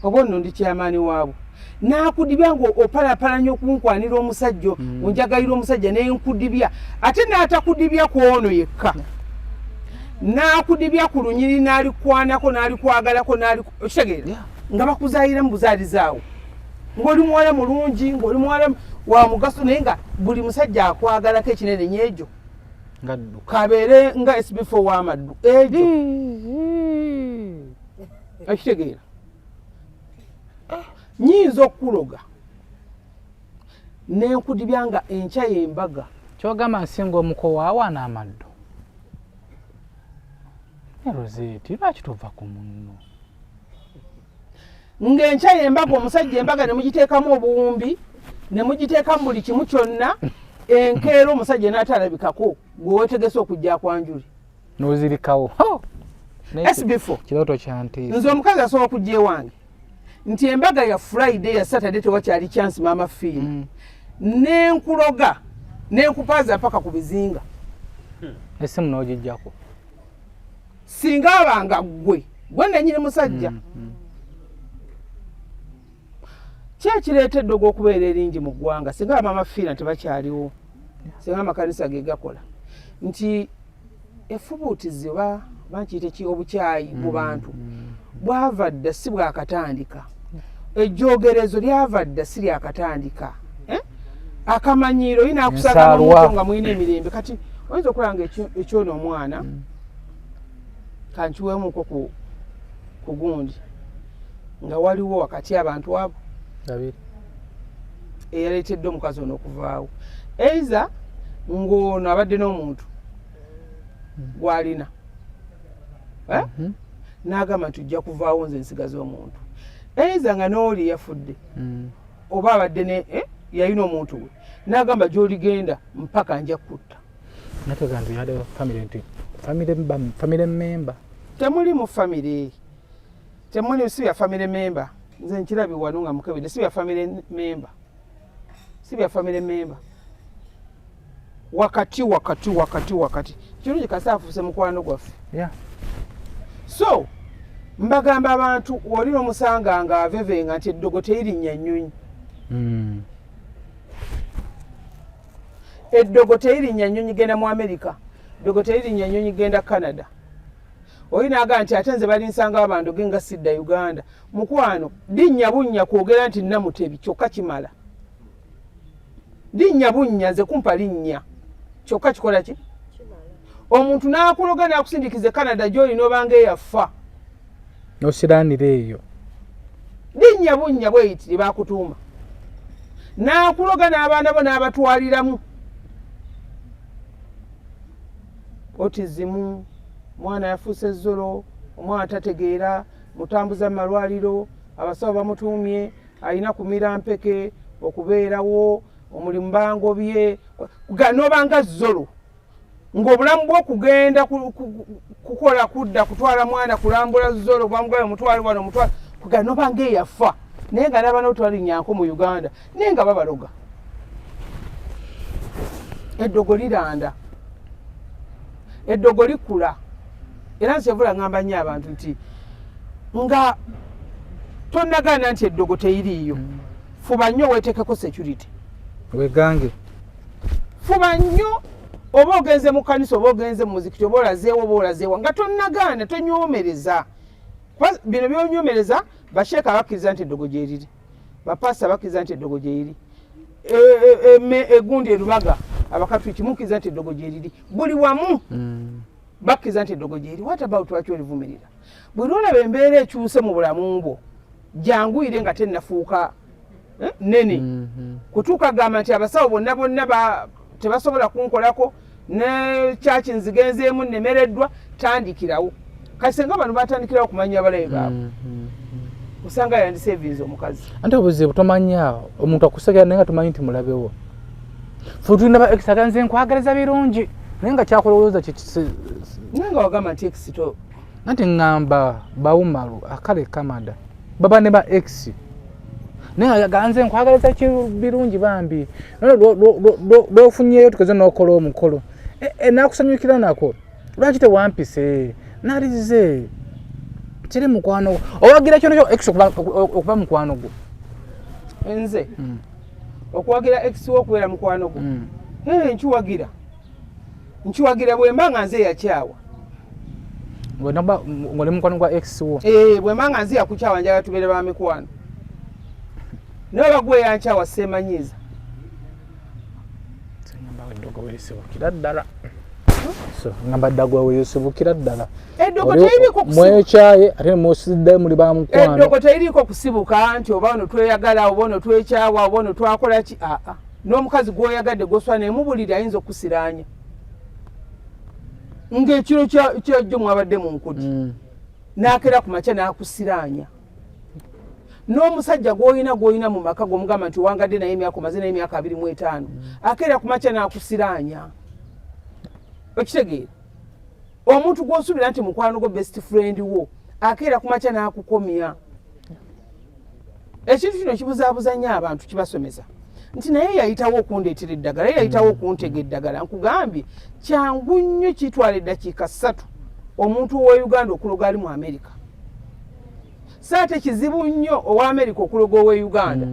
oba nno ndi kyamaani waabwe n'akudibya ng'opalapalanya okunkwanira omusajja onjagalira omusajja n'enkudibya ate n'atakudibya ku ono yekka n'akudibya ku lunyiri n'alikwanako n'alikwagalako okitegeera nga bakuzaayira mu buzaalizaawo ng'oli muwala mulungi ng'oli muwala wa mugaso naye nga buli musajja akwagalako ekinene nyejo kabeere nga SB4 w'amaddu ejo okitegeera nyinza okukuloga n'enkudibya nga enkya y'embaga kyogamba nsinga omukowa awaana amaddu ne Rosetti lwaki tova ku munno ng'enkya y'embaga omusajja embaga ne mugiteekamu obuwumbi ne mugiteekamu buli kimu kyonna enkeera omusajja n'atalabikako gwe weetegese okujja akwanjuli n'ozirikawo SB4 kirooto kyanteesa nze omukazi asobola okujja ewange nti embaga ya Friday ya Saturday tewakyali chance mama fiimu n'enkuloga n'enkupaaza paka ku bizinga esimu n'ogijjako singa abanga gwe nannyini musajja kyekireetedde ogw'okubeera eringi mu ggwanga singa amama fiina tebakyaliwo singa amakanisa ge gakola nti efubuutizi oba bankiyite ki obukyayi mu bantu bwava dda si bwakatandika ejjogerezo lyava dda si lyakatandika akamanyiiro yina akusaaga muntu nga mulina emirembe kati oyinza okulanga ekyono omwana kankiweemuko ku gundi nga waliwo wakati abantu abo eyaleetedde omukazi ono okuvaawo eiza ng'ono abadde n'omuntu gwalina n'agamba tujja kuvaawo nze nsigaza omuntu eiza nga n'oli yafudde oba abadde yalina omuntu we n'agamba gy'oligenda mpaka nja kutta family member temuli mu family temuli si ya family member nze nkirabi wano nga mukebede si ya family member si ya family member wakati kirungi kasaafuse mukwano gwaffe so mbagamba abantu oli n'omusanga nga avevenga nti eddogo teyirinnya nnyonyi eddogo teyirinnya nnyonyi genda mu America eddogo teyirinnya nnyonyi genda Canada oyinaaga nti ate nze balinsanga abantu genga sidda Uganda mukwano linnya bunnya kwogera nti namutebi kyokka kimala linnya bunnya nze kumpa linnya kyokka kikola ki omuntu n'akuloga n'akusindikize Canada gy'olina obanga eyafa nosiranira eyo linnya bunnya bweyitire bakutuuma n'akuloga n'abaana bo n'abatwaliramu otizimu mwana yafuuse ezzolo omwana tategeera mutambuza malwaliro abasawo bamutuumye alina kumira mpeke okubeerawo omulimu bangobye n'obanga zzolo ng'obulamu bw'okugenda kukola kudda kutwala mwana kulambula zzolo bwamugala omutwale wano omutwale kuga n'obanga eyafa naye nga n'abaana otwalinyanko mu Uganda naye nga babaloga eddogo liranda eddogo likula era nsyevula ngamba nnyo abantu nti nga tonnagaana nti eddogo teyiriiyo fuba nnyo weetekeko security wegange fuba nnyo oba ogenze mu kanisa oba ogenze mu muzikiti oba olazeewo oba olazeewa nga tonnagaana tonyomereza bino byonyomereza basheeka bakkiriza nti eddogo gyeriri bapasita bakkiriza nti eddogo gyeriri egundi erubaga abakatuliki mukkiriza nti eddogo gyeriri buli wamu bakkiriza nti eddogo gyeri what about lwaki olivumirira bwe lwolaba embeera ekyuse mu bulamu bwo janguyire nga tennafuuka nene kutuuka gamba nti abasawo bonna tebasobola kunkolako ne kyaki nzigenzeemu nemereddwa tandikirawo kati senga bano batandikirawo kumanya abalabe baabwe osanga yandisevinze omukazi ante obuzibu tomanya omuntu akusegera naye nga tomanyi nti mulabewo fe tulina ba ekisaga nze nkwagaliza birungi naye nga kyakulowooza naye nga wagamba nti exito nti ŋŋamba bawumalu akale kamada baba ne ba ex naye ganze nkwagaliza birungi bambi lwofunyeyo tukeze n'okola omukolo nakusanyukira nako lwaki tewampise nalize kiri mukwano owagira kyono kyo ex okuba mukwano gwo nze okuwagira ex wokubeera mukwano gwo nkiwagira bwemba nga nze yakyawa ngoli mukwano gwa ex wo bwemba nga nze yakukyawa njagala tubeere ba mikwano naye bagwe yankyawa semanyiza kira ddala ngamba ddagwa weyosibukira ddala eddogo teriko mwekyaye ate musidde muli ba mukwano eddogo teriko kusibuka nti oba ono tweyagala oba ono twekyawa oba ono twakola ki n'omukazi gwoyagadde goswa nemubulira ayinza okusiraanya ng'ekiro kyajjo mwabadde mu nkudi n'akera ku makya n'akusiraanya n'omusajja gw'olina mu maka g'omugamba nti wangadde naye emyaka omaze naye emyaka 25 akera ku makya n'akusiraanya okitegeera omuntu gw'osuubira nti mukwano gwo best friend wo akera ku makya n'akukomya ekintu kino kibuzaabuza nnyo abantu kibasomesa nti naye yayitawo okundeetera eddagala ye yayitawo okuntega eddagala nkugambye kyangu nnyo kitwala eddakiika 3 omuntu owa Uganda okuloga ali mu America saate kizibu nnyo owa America okuloga owa Uganda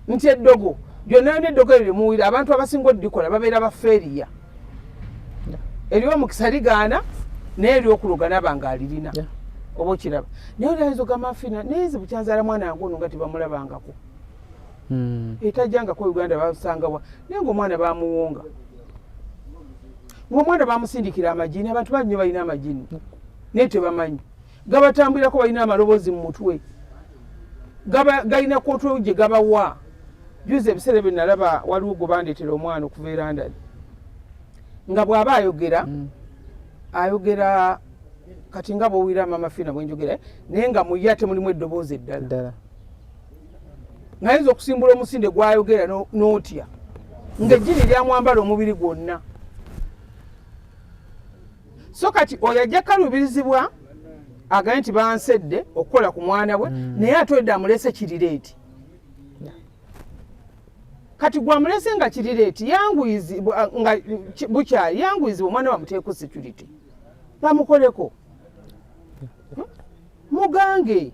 nti eddogo gyonna n'eddogo eryo muwira abantu abasinga oddikola babeera bafeeriya eriwo mukisa ligaana naye eryokuloga nabanga alirina oba okiraba naye olyayinza ogamba nfiina nayinza bukyanzaala mwana wange ono nga tebamulabangako etajjangako Uganda basangawa naye ng'omwana bamuwonga ng'omwana bamusindikira amagini abantu banyo balina amagini naye tebamanyi gabatambulirako balina amaloboozi mu mutwe galina kootwe gye gabawa juzi ebiseera bye nalaba waliwo gwe bandeetera omwana okuva e London nga bw'aba ayogera ayogera kati nga bw'owulira Mama Fiina bwenjogera naye nga mu ye ate mulimu eddoboozi eddala ngayinza okusimbula omusinde gw'ayogera n'otya ng'ejjini lyamwambala omubiri gwonna so kati oyo ajja kaluubirizibwa agaye nti bansedde okukola ku mwana we naye ate odde amulese kirireeti kati gwamulese nga kirireeti yanguyizibwa nga bukyali yanguyizibwa omwana bamuteeko security bamukoleko mugange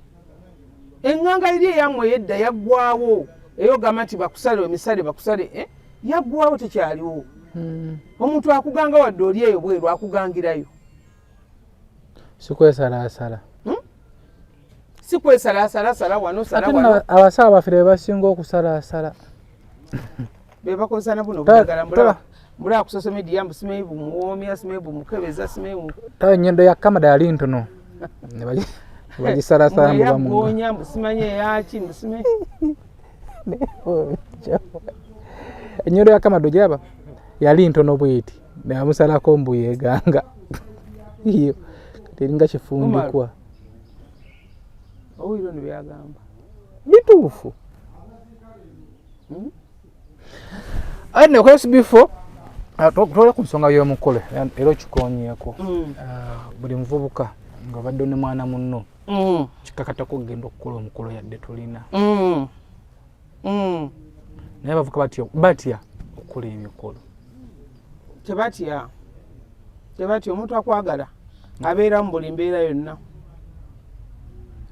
eŋŋanga iri eyammwe yedda yaggwawo eyogamba nti bakusale emisale bakusale yaggwawo tekyaliwo omuntu akuganga wadde oli eyo bweru akugangirayo sikwesalaasala sikwesalaasala wano sala wano abasawo baffe be basinga okusalaasala be bakozesa na buno bugala mbula ku social media mbusimeyi bumuwoomya simeyi bumukebeza simeyi tawe ennyendo ya kamada yali ntono ne bagisalaasala mbu bamugonya mbusimanye yaki mbusimeyi ennyendo ya kamada ojaba yali ntono bweti namusalako mbu yeganga iyo teringa kifundikwa owiro ne byagamba bituufu ane okwesi bifo tole ku nsonga y'omukolo era okikonyeeko buli muvubuka nga badde ne mwana munno kikakatako okugenda okukola omukolo yadde tulina naye abavuka batya okukola emikolo tebatya omuntu akwagala abeera mu buli mbeera yonna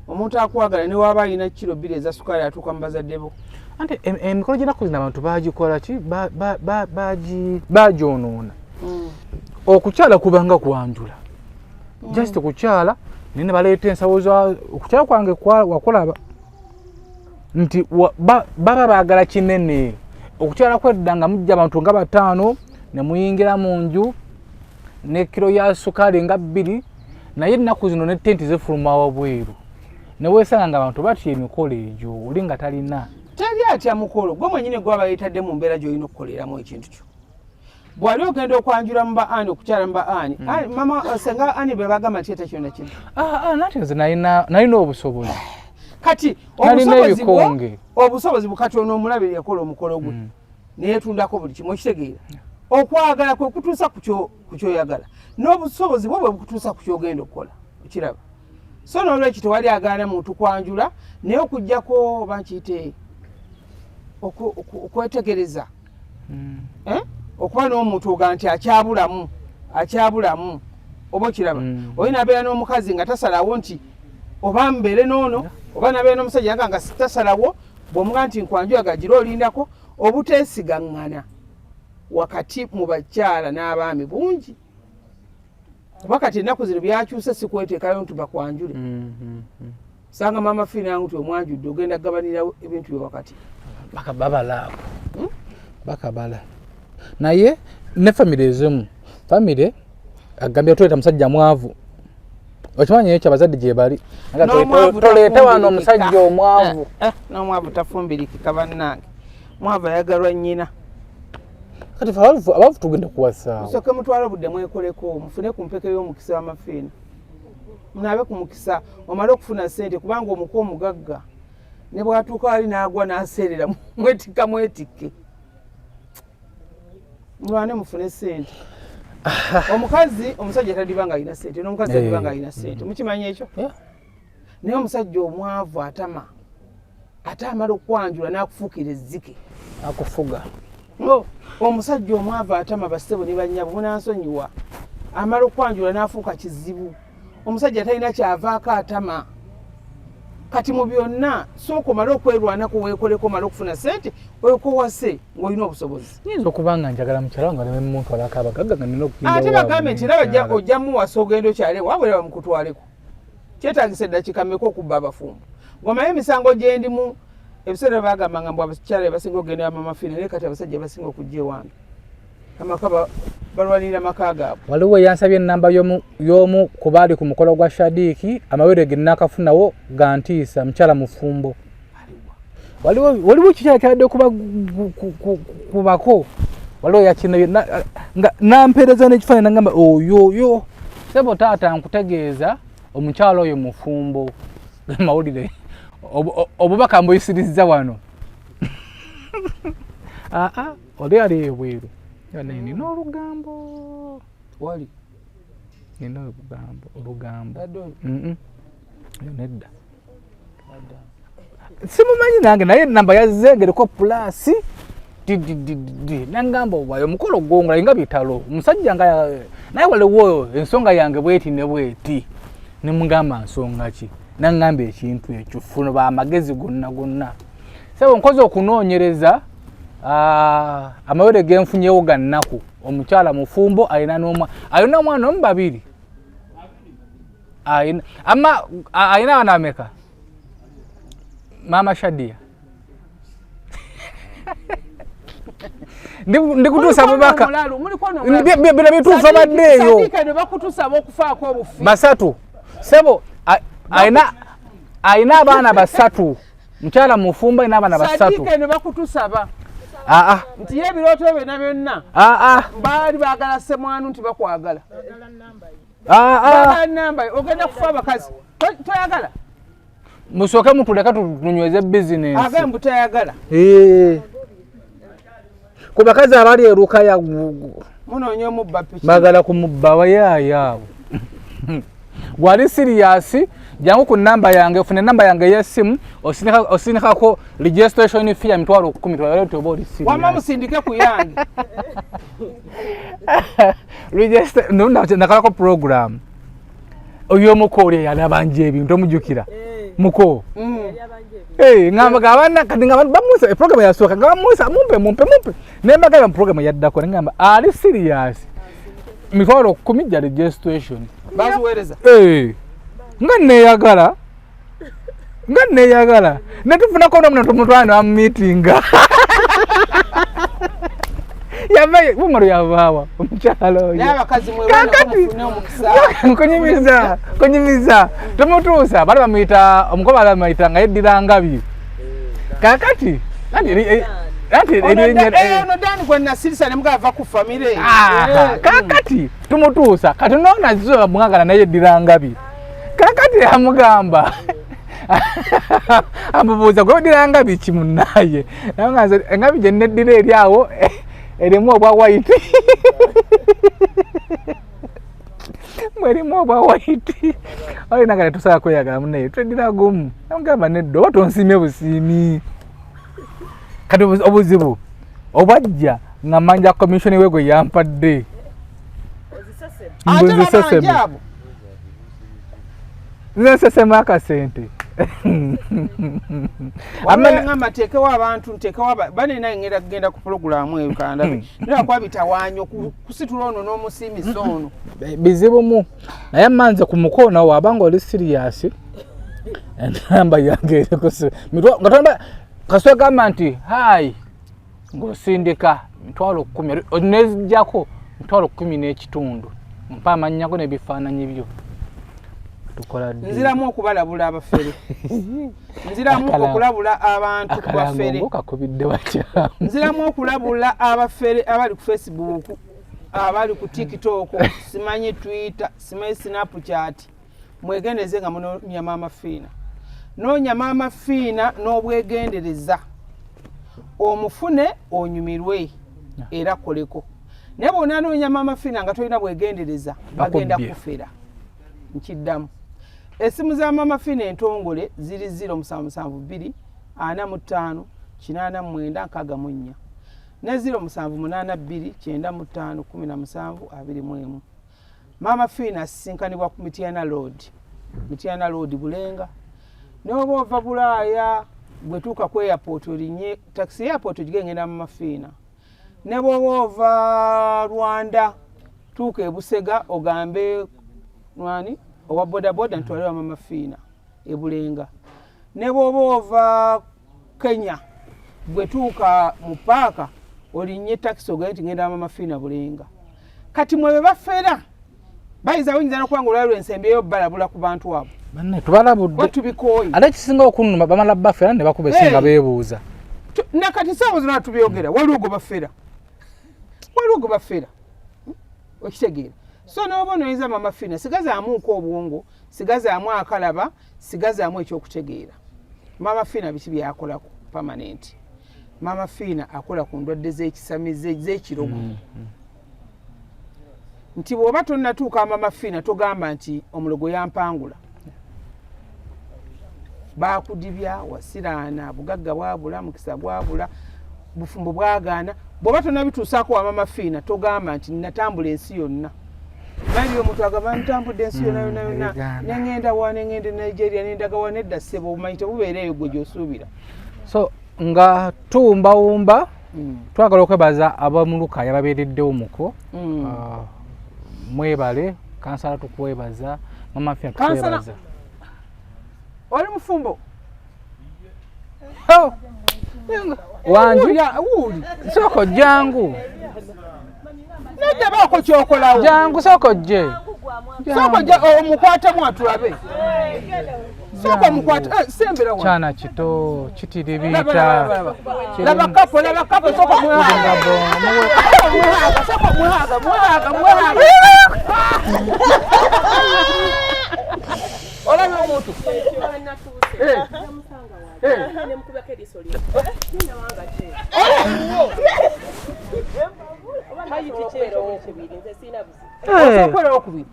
omuntu akwagala ne waba alina kiro 2 eza sukaali atuuka mu bazadde bo ante emikolo gyenaku zino abantu bagikola ki bagyonoona okukyala kubanga kwanjula just kukyala nene baleeta ensawo za okukyala kwange wakolaba nti baba baagala kinene okukyala kwedda nga mujja abantu nga 5 ne muyingira mu nju ne kiro ya sukaali nga 2 naye ennaku zino ne tenti zifuluma wabweru ne weesanga nga abantu batya emikolo egyo oli nga talina tali atya mukolo gwe mwenyine gwaba yeetadde mu mbeera gy'olina okukoleramu ekintu kyo bwali ogenda okwanjula mu baani okukyala mu baani mama senga ani be bagamba nti kyonna kino nate nze nalina obusobozi kati obusobozi bukatono omulabire yakola omukolo gwe neyeetundako buli kimu okitegeera okwagala kwe kutuusa ku kyoyagala n'obusobozi bwe bwe bukutuusa ku kyogenda okukola okiraba so n'olwekyo tewali agaana muntu kwanjula naye okuggyako bankiyite okwetegereza okuba n'omuntu oga nti akyabulamu oba okiraba olina abeera n'omukazi nga tasalawo nti oba mbeere n'ono oba nabeera n'omusajja nga tasalawo bw'omuga nti nkwanjula gagira olindako obuteesigaŋŋana wakati mu bakyala n'abaami bungi kuba kati ennaku zino byakyuse sikweteekayo nti bakwanjule sanga Mama Fiina yangu ti omwanjudde ogenda kugabanira ebintu bye wakati bakababala bakabala naye ne famire ezimu famire agambye tuleeta musajja mwavu okimanyi ekyo abazadde gye bali toleeta wano omusajja omwavu n'omwavu tafumbirikika bannange mwavu ayagalwa nnyina kati abavu tugenda kuwasa musooke mutwale obudde mwekoleko mufune ku mpeke y'omukisa wa Mafiina munaabe ku mukisa omale okufuna ssente kubanga omuko omugagga ne bwatuuka wali n'agwa n'aseerera mwetikke mulwane mufune ssente omukazi omusajja tadiba nga alina ssente n'omukazi tadiba nga alina ssente mukimanyi ekyo naye omusajja omwavu atama ate amala okwanjula n'akufuukira ezzike akufuga omusajja omwavu atama bassebo ne bannyabo munansonyiwa amala okwanjula n'afuuka kizibu omusajja talina kyavaako atama kati mu byonna sooka omale okwerwanako weekoleko omale okufuna ssente okowase ng'olina obusobozi yinza okuba nga njagala mukyala nga nemuntu alako abagagga nga nina okuyinda ate bagambe nti era ojja muwasa ogenda okyale wabwera bamukutwaleko kyetagisa eddakiika mmeka okubba abafumbo ng'omaye emisango gye ndimu ebiseera bagamba nga mbw abakyala basinga okugenda Mama Fiina naye kati abasajja basinga okujja ewange amaka balwanirira maka gaabwe waliwo yansabye ennamba y'omu ku baali ku mukolo gwa Shadiiki amawere ge nnaakafunawo ga ntiisa mukyala mufumbo waliwo kikyala kyadde kubako waliwo yakina nampeereza n'ekifaananyi nagamba oyo sebo taata nkutegeeza omukyalo oyo mufumbo mawulire obubaka mbuyisirizza wano oli ali ebweru nina olugambo wali nina olugambo nedda simumanyi nange naye namba yazengereko pulasi nangamba owayo omukolo gwongola nga bitalo omusajja nga naye waliwo ensonga yange bweti ne bweti nemugamba nsonga ki nangamba ekintu ekyo funo bamagezi gonna sebo nkoze okunoonyereza amawere genfunyewo ga nnaku omukyala mufumbo alina omwana omu babiri alina abaana ameka mama Shadia ndikutuusa bubaka bino bituusa baddeeyo basatu sebo alina abaana basatu mukyala mufumbo alina abaana basatu nti ebirooto byonna byonna baali baagala semwanu nti bakwagala namba ogenda kufa abakazi toyagala musooke mutuleka tunyweze bizinesi agembu toyagala ku bakazi abali eruka munoonya omubba piki bagala kumubba wayaayaabo gwali siriyasi jangu ku namba yange ofune namba yange y'essimu osinikako registration fee ya mitwalo 10 twalete oba oli siriyasi wama musindike ku yange nakalako program oyo mukole yalabanje ebintu omujukira muko ngamba gabana kati ngamba bamusa program yasoka ngamba musa mumpe nembaga program yaddako ngamba ali serious mitwalo 10 ja registration bazuwereza nga neyagala netufuna kono mna tumutwana am meeting yabaye bumaro yabawa omukyalo n'abakazi mwebana kumufuna omukisa kunyimiza tumutuusa bali bamuyita omukoba bamuyita nga yeddira ngabi kakati ono dani gwe nasirisa ne mugava ku famire kakati tumutuusa kati noona zo mwagala naye yeddira ngabi kakati amugamba amubuuza gwe yeddira ngabi kimunaye naye engabi gye neddira eri awo erimu obwa white mwerimu obwa white olina nga netusala kweyagala munaye tweddira gumu namugamba nedda oba tonsime busiimi kati obuzibu obwajja nga manja komishoni we gwe yampadde nzesesemu akasente amangamba tekewo abantu ntekewo banena ngenda kugenda ku programu eyo kandabe nera kwa bitawanyo kusitula ono n'omusimisa ono bizibu mu naye manze ku mukono wabanga oli serious namba yange ngatonda kaswe gamba nti hayi ng'osindika mitwalo 10 onezijjako mitwalo 10 n'ekitundu mpa amannyako n'ebifaananyi byo nziramu okubalabula abafere nziramu okulabula abantu ku bafere nziramu okulabula abafere abali ku Facebook abali ku TikTok simanyi Twitter simanyi Snapchat mwegendeze nga munonya Mama Fiina nonya Mama Fiina n'obwegendereza omufune onyumirwe era koleko ne bona nonya Mama Fiina nga tolina bwegendereza bagenda kufera nkiddamu esimu za Mama Fiina entongole ziri 0772 45 89 64 ne 0782 95 17 21 Mama Fiina sinkanibwa ku Mityana Road Bulenga n'oba ova Bulaaya bwetuuka ku airport olinye taxi airport ogigenda Mama Fiina ne bw'oba ova Rwanda tuuka e Busega ogambe mwani owa bodaboda ntwalira Mama Fiina e Bulenga ne bw'oba ova Kenya bwetuuka mu paaka olinye taxi ogenda ngenda Mama Fiina Bulenga kati mwe bafera bayiza oyinza n'okuba nga olwaliro ensembeyo balabula ku bantu abo banne tubalabudde tubikoyi ate kisinga okunuma bamala bafera ne bakuba esinga beebuuza nakati saawa zonna tubyogera waliwo gwe bafera waliwo gwe bafera okitegeera so n'oba onoyinza Mama Fiina sigazaamuuko obwongo sigazaamu akalaba sigazaamu ekyokutegeera Mama Fiina biki byakolako permanent Mama Fiina akola ku ndwadde z'ekisamize z'ekirogo nti bw'oba tonnatuuka Mama Fiina togamba nti omulogo yampangula baakudibya wasiraana bugagga bwabula mukisa gwabula bufumbo bwagaana bw'oba tonnabituusaako wa Mama Fiina togamba nti natambula ensi yonna bali omuntu agamba ntambudde ensi yonna nengenda wa nengende Nigeria nendaga wa nedda ssebo obumanyi tebubeereeyo gwe gy'osuubira so nga tuwumbawumba twagala okwebaza abamuluka yababeereddewo muko mwebale kansala tukwebaza Mama Fiina tukwebaza oli mufumbo wanju soko jangu nedda baako kyokolawo jangu soko je omukwatemu atulabe soko mukwata sembera wa chana kito kitiribita laba kapo soko mwaga olabye omuntu osokola okubiri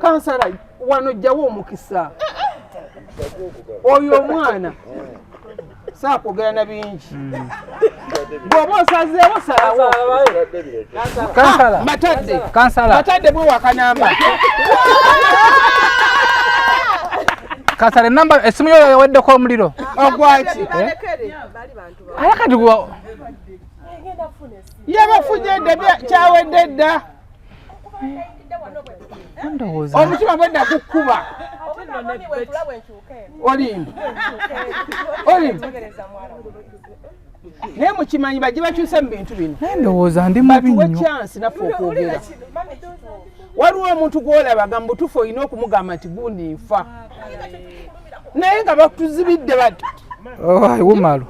kansala wano jjawo omukisa oyo omwana saakwogera na bingi bw'oba osazeewo salawo matadde bwe wakanamba kansala enamba esimu yo yaweddeko omuliro ogwaki ayakati gwa yabafunye dda kyawedde dda omutima bwedda kukkuba olimbi naye mukimanyi bajje bakyuse mu bintu bino ndowooza ndi mubi batuwe nnyo chansi naffe okwogera waliwo omuntu gw'olabaga mu butuufu olina okumugamba nti gundi nfa naye nga batuzibidde bati wumalu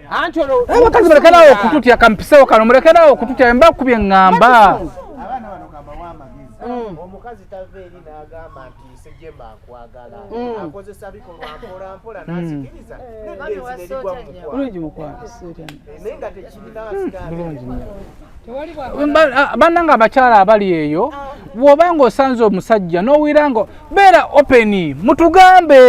anti olwo abakazi balekerawo okututya kampisewo kano mulekerawo okututya mba kubye ŋŋamba omukazi tava eri n'agamba nti sejjemba akwagala akozesa bikolwa mpola mpola n'asikiriza n'eddezi nerigwa mu mukwano bulungi mukwano naye nga tekirina bannanga abakyala abali eyo bw'oba ng'osanze omusajja n'owira ngo beera openi mutugambe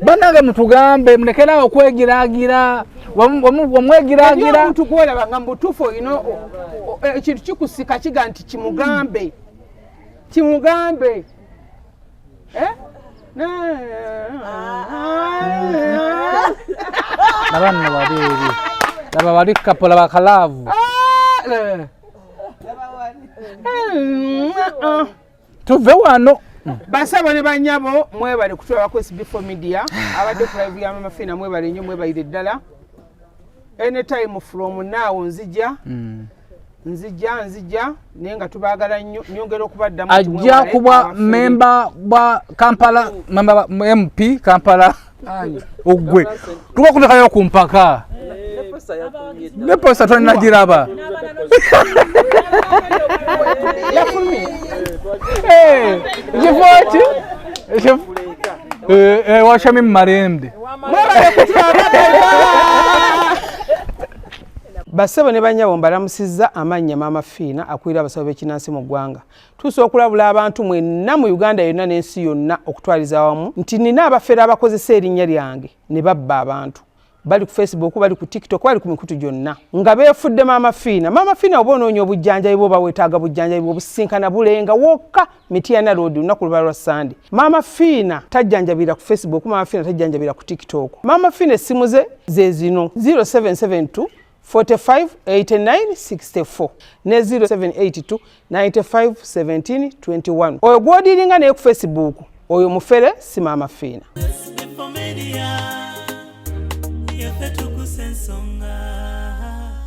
bannange mutugambe mulekerawo okwegiraagira wamwegiraagira omuntu gwolaba nga mubutuufu olina ekintu kikusika kiga nti kimugambe nabanno babeeri laba bali kapola bakalaavu tuve wano basabo ne banyabo mwebale kutwala ku SB4 Media abadde ku live ya Mama Fiina mwebale nnyo mwebalire ddala anytime from now nzija naye nga tubaagala nnyo nyongera okubaddamu ajja kuba memba bwa Kampala MP Kampala ogwe tuba kutekayo ku mpaka ne posta tonagiraba jifoti washami marembe basebo ne banyabo mbalamusizza amannya Mama Fiina akulira abasabo b'ekinnansi mu ggwanga tusobola okulabula abantu mwenna mu Uganda yonna n'ensi yonna okutwaliza awamu nti nina abafere abakozesa erinnya lyange ne babba abantu bali ku Facebook bali ku TikTok bali ku mikutu gyonna nga beefudde Mama Fiina. Mama Fiina oba onoonya obujjanjabi bwoba weetaaga bujjanjabi bwobusinkana bulenga wokka Mityana Road lunaku luba lwa Sande. Mama Fiina tajjanjabira ku Facebook, Mama Fiina tajjanjabira ku TikTok. Mama Fiina essimu ze zino 0772 45 89 64 ne 0782 95 17 21. Oyo gwodiringa naye ku Facebook oyo mufere si Mama Fiina. ensonga